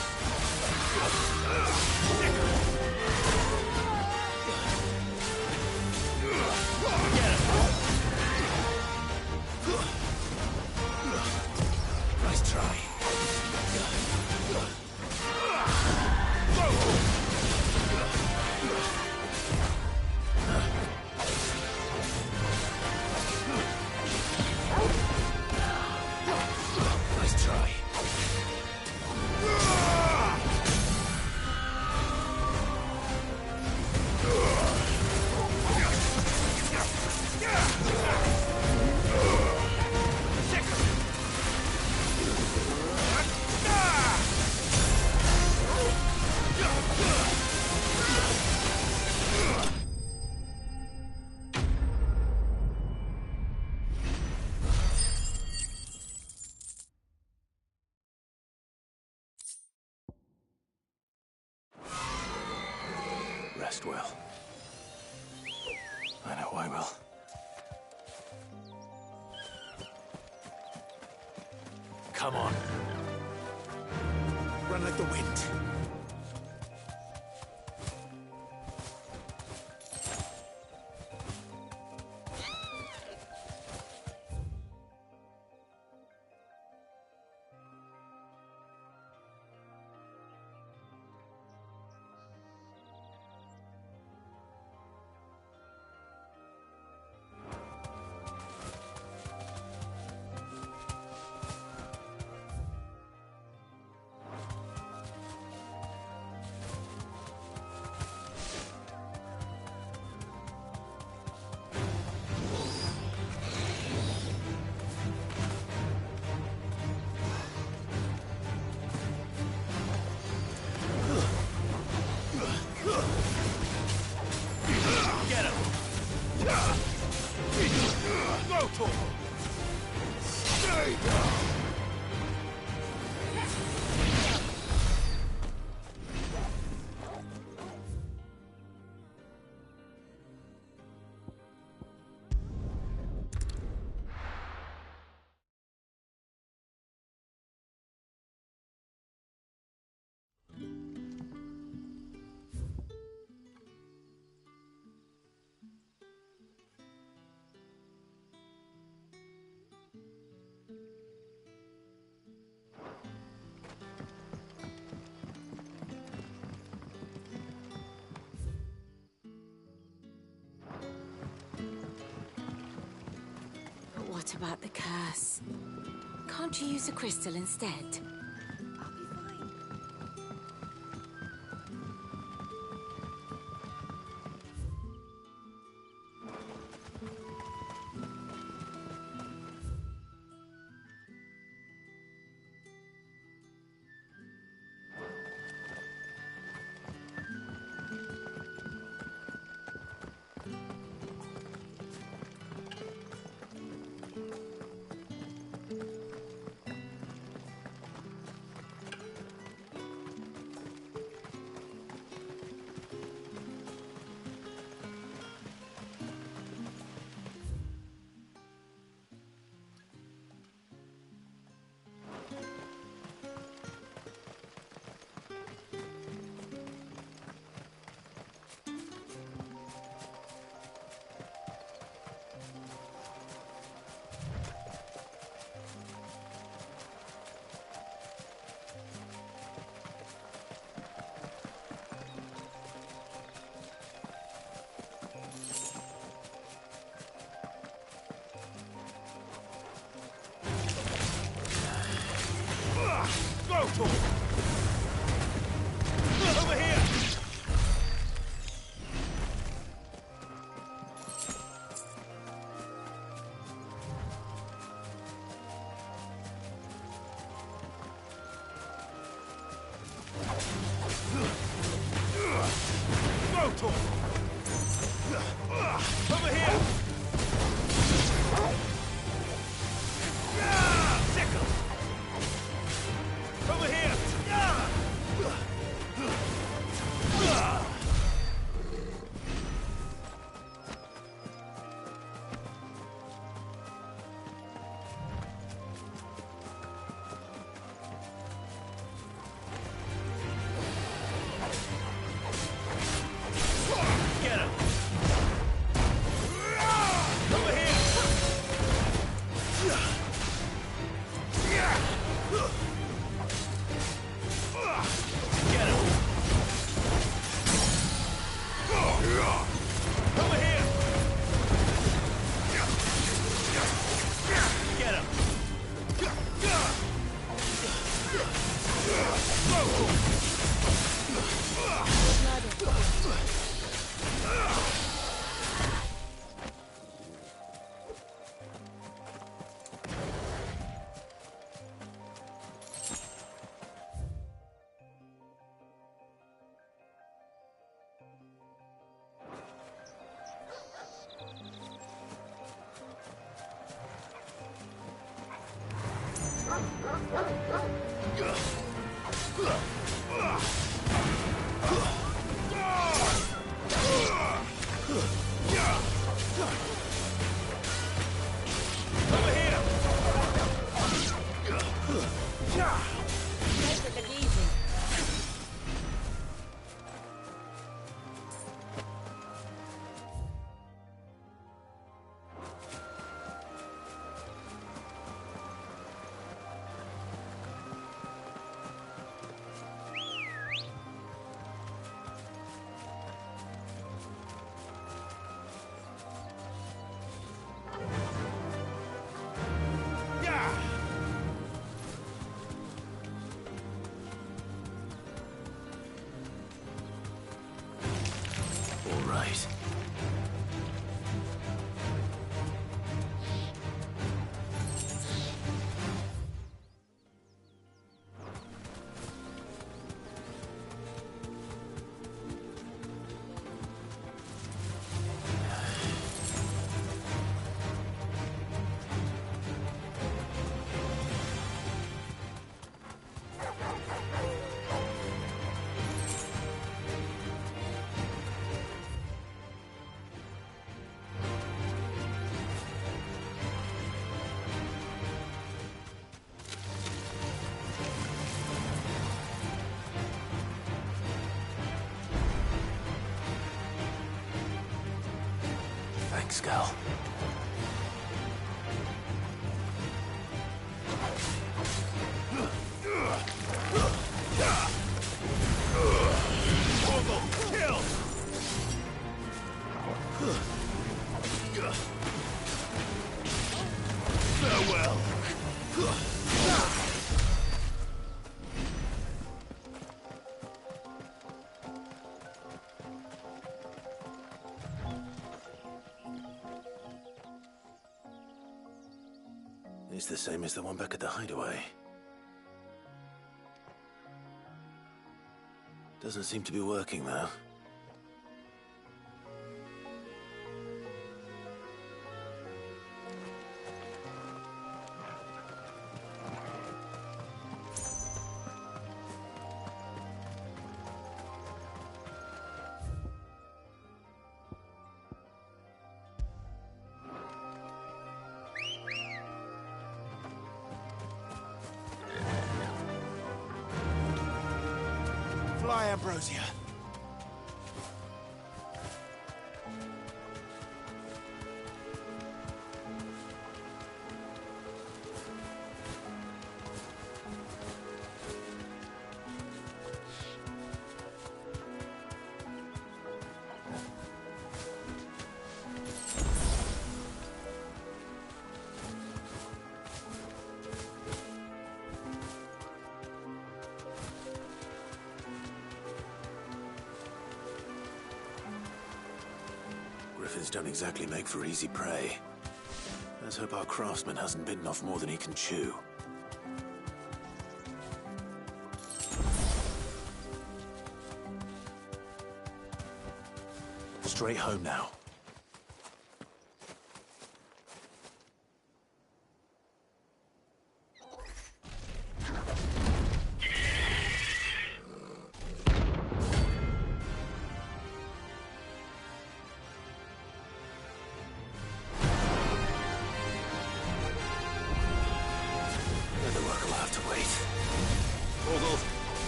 Nice try. Nice try. Rest well. I know I will. Come on. Run like the wind. Get him! Go to him! Stay down! But what about the curse? Can't you use a crystal instead? Go to him! Over here! Go to him! Over here! Sickle! Over here! Get him! Over here! Get him! Over here! Get him! Over here! Take it easy. All right. Thanks, girl. Kill! Farewell. It's the same as the one back at the hideaway. Doesn't seem to be working, though. Fly, Ambrosia. Griffins don't exactly make for easy prey. Let's hope our craftsman hasn't bitten off more than he can chew. Straight home now.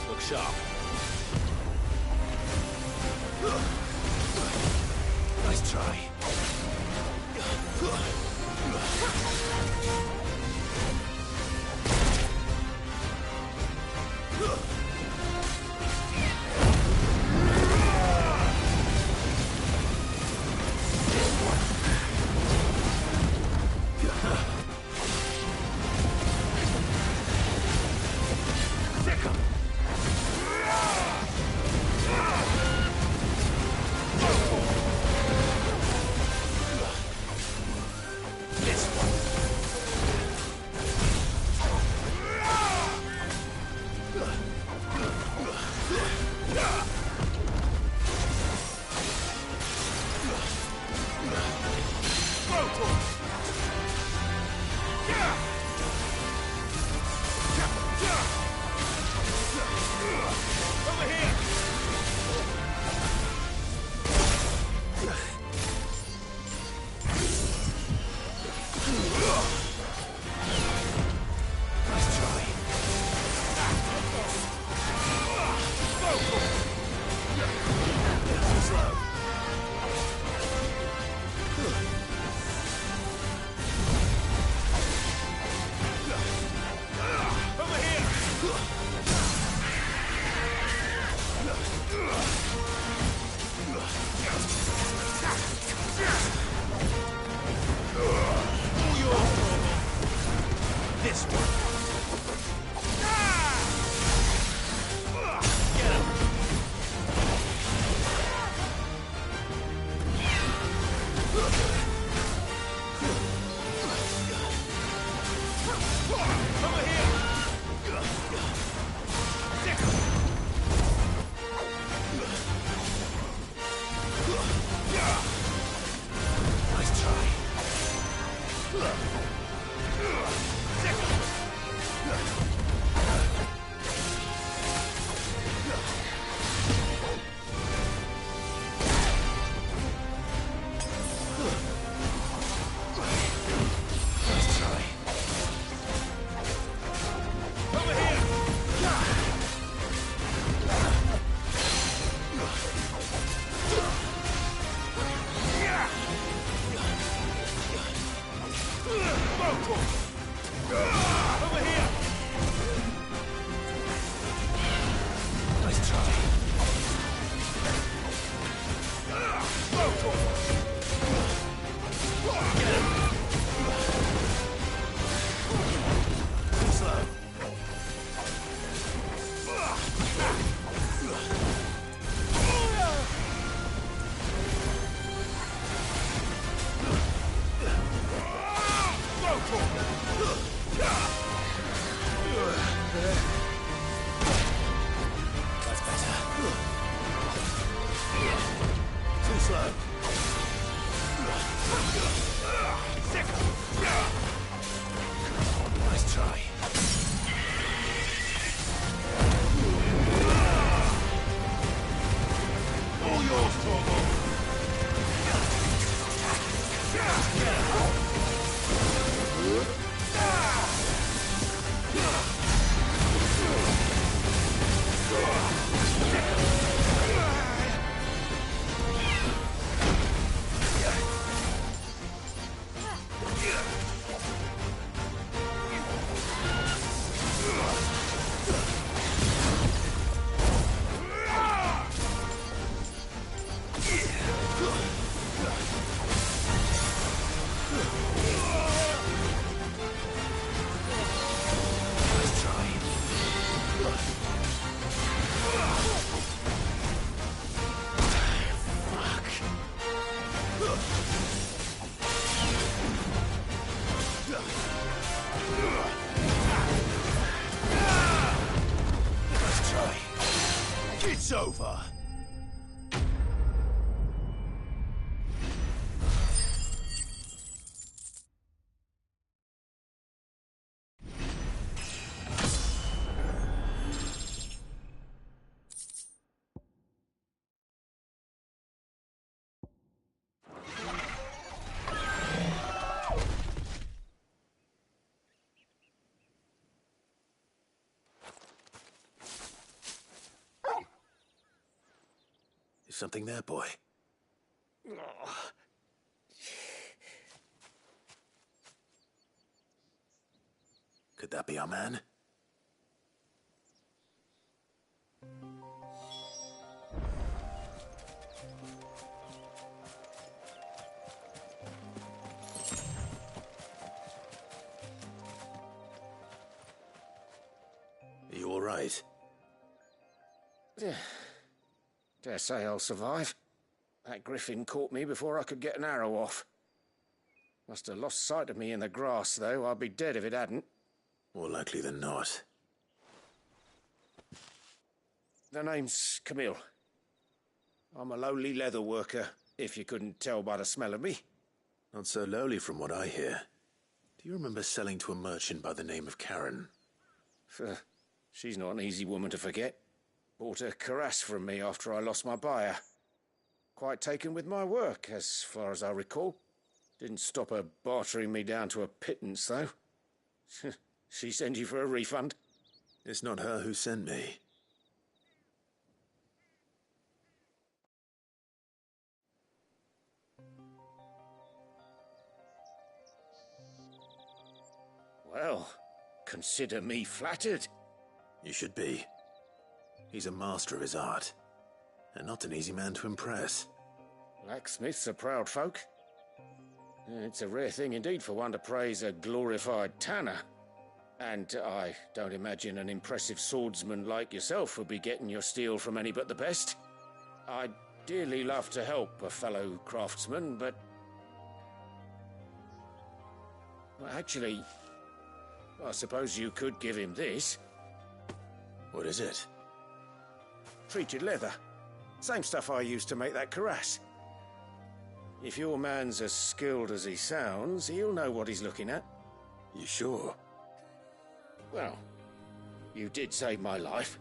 Look sharp. Nice try. Over here! Nice try. Too slow. That's better. Too slow. Nice try. All yours, Torgo! It's over! Is something there, boy? Could that be our man? Are you all right? Dare say I'll survive. That griffin caught me before I could get an arrow off. Must have lost sight of me in the grass, though. I'd be dead if it hadn't. More likely than not. The name's Camille. I'm a lowly leather worker, if you couldn't tell by the smell of me. Not so lowly from what I hear. Do you remember selling to a merchant by the name of Karen? She's not an easy woman to forget. Bought a cuirass from me after I lost my buyer. Quite taken with my work, as far as I recall. Didn't stop her bartering me down to a pittance, though. She send you for a refund? It's not her who sent me. Well, consider me flattered. You should be. He's a master of his art, and not an easy man to impress. Blacksmiths are proud folk. It's a rare thing indeed for one to praise a glorified tanner. And I don't imagine an impressive swordsman like yourself would be getting your steel from any but the best. I'd dearly love to help a fellow craftsman, but... well, actually, I suppose you could give him this. What is it? Treated leather. Same stuff I used to make that cuirass. If your man's as skilled as he sounds, he'll know what he's looking at. You sure? Well, you did save my life.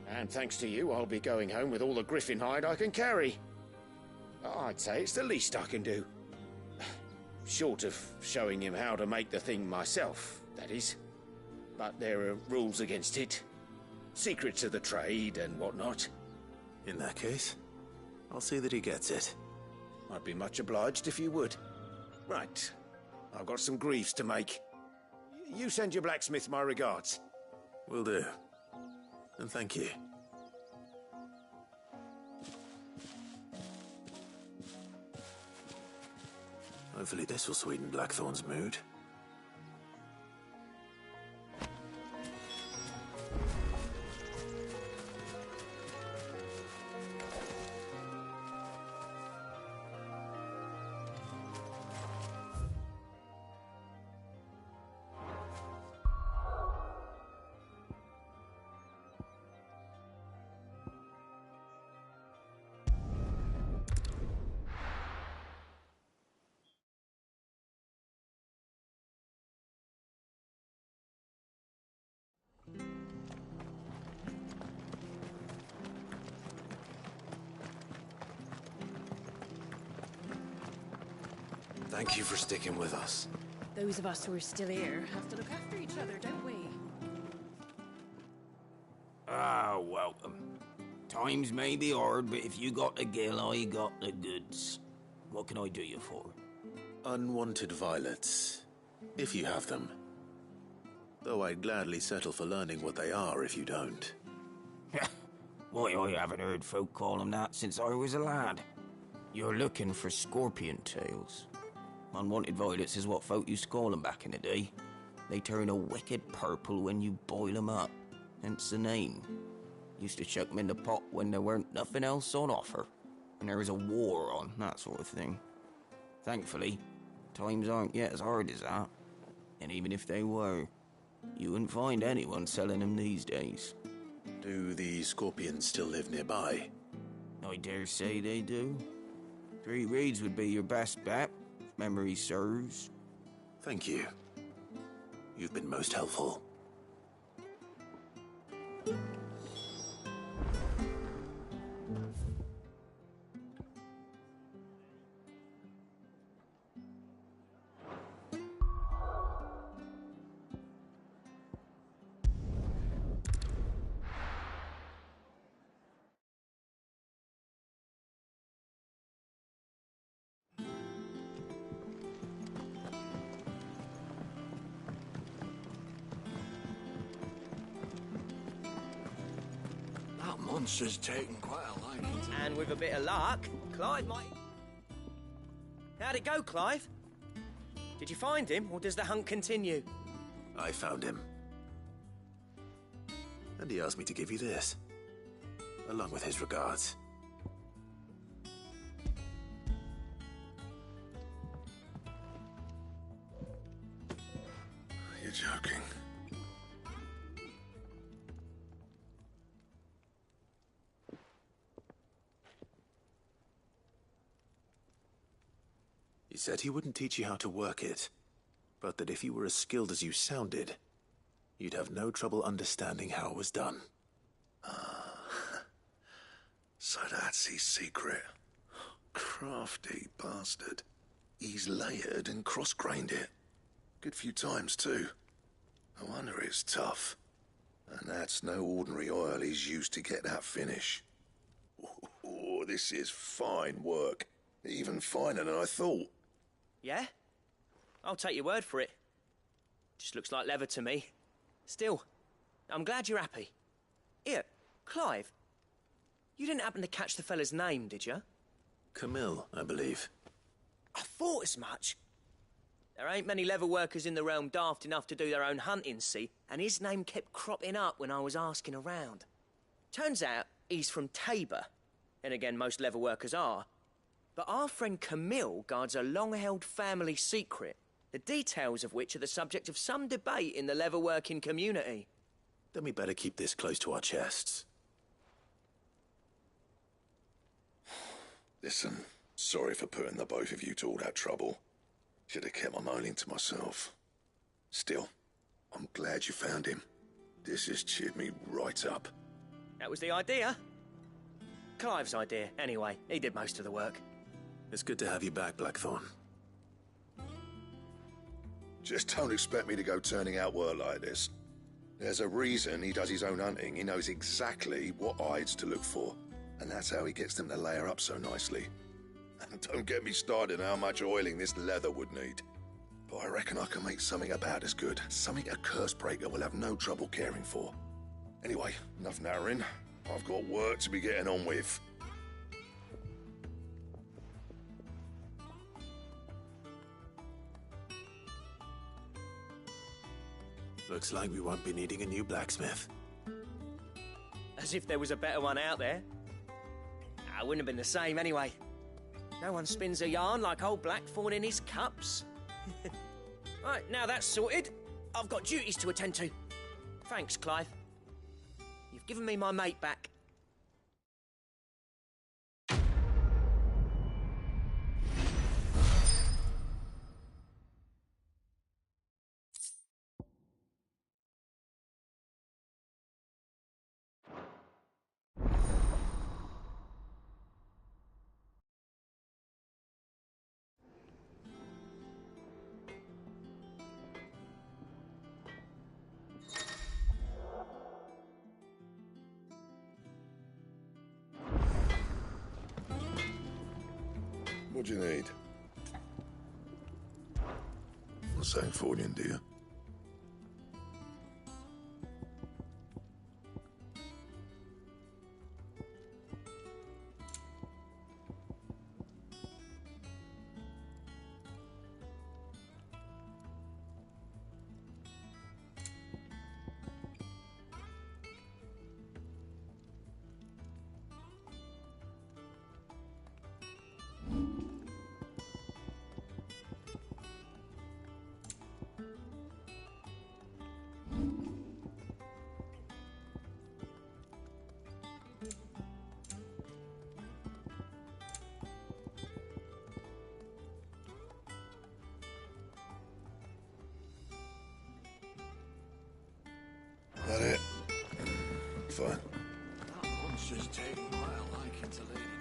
And thanks to you, I'll be going home with all the griffin hide I can carry. I'd say it's the least I can do. Short of showing him how to make the thing myself, that is. But there are rules against it. Secrets of the trade and whatnot. In that case, I'll see that he gets it. I'd be much obliged if you would. Right. I've got some griefs to make. You send your blacksmith my regards. Will do. And thank you. Hopefully this will sweeten Blackthorn's mood. Thank you for sticking with us. Those of us who are still here have to look after each other, don't we? Ah, welcome. Times may be hard, but if you got the gill, I got the goods. What can I do you for? Unwanted violets, if you have them. Though I'd gladly settle for learning what they are if you don't. Why, I haven't heard folk call them that since I was a lad. You're looking for scorpion tails. Unwanted violets is what folk used to call them back in the day. They turn a wicked purple when you boil them up, hence the name. Used to chuck them in the pot when there weren't nothing else on offer, and there was a war on, that sort of thing. Thankfully, times aren't yet as hard as that, and even if they were, you wouldn't find anyone selling them these days. Do the scorpions still live nearby? I dare say they do. 3 Reeds would be your best bet, if memory serves. Thank you. You've been most helpful. Monster's taken quite a liking to... And with a bit of luck, Clive might... How'd it go, Clive? Did you find him, or does the hunt continue? I found him. And he asked me to give you this, along with his regards. You're joking. He said he wouldn't teach you how to work it, but that if you were as skilled as you sounded, you'd have no trouble understanding how it was done. So that's his secret. Crafty bastard. He's layered and cross-grained it. Good few times, too. No wonder it's tough. And that's no ordinary oil he's used to get that finish. Oh, this is fine work. Even finer than I thought. Yeah? I'll take your word for it. Just looks like leather to me. Still, I'm glad you're happy. Here, Clive, you didn't happen to catch the fella's name, did you? Camille, I believe. I thought as much. There ain't many leather workers in the realm daft enough to do their own hunting, see, and his name kept cropping up when I was asking around. Turns out he's from Tabor, and again, most leather workers are. But our friend Camille guards a long-held family secret, the details of which are the subject of some debate in the leather-working community. Then we better keep this close to our chests. Listen, sorry for putting the both of you to all that trouble. Should have kept my moaning to myself. Still, I'm glad you found him. This has cheered me right up. That was the idea. Clive's idea, anyway. He did most of the work. It's good to have you back, Blackthorn. Just don't expect me to go turning out work like this. There's a reason he does his own hunting. He knows exactly what hides to look for. And that's how he gets them to layer up so nicely. And don't get me started on how much oiling this leather would need. but I reckon I can make something about as good. Something a curse breaker will have no trouble caring for. Anyway, enough narrowing. I've got work to be getting on with. Looks like we won't be needing a new blacksmith. As if there was a better one out there. It wouldn't have been the same anyway. No one spins a yarn like old Blackthorn in his cups. Right, now that's sorted, I've got duties to attend to. Thanks, Clive. You've given me my mate back. What do you need? Not saying fortune, do you? That it? Fine. That monster's taken quite a liking to Lady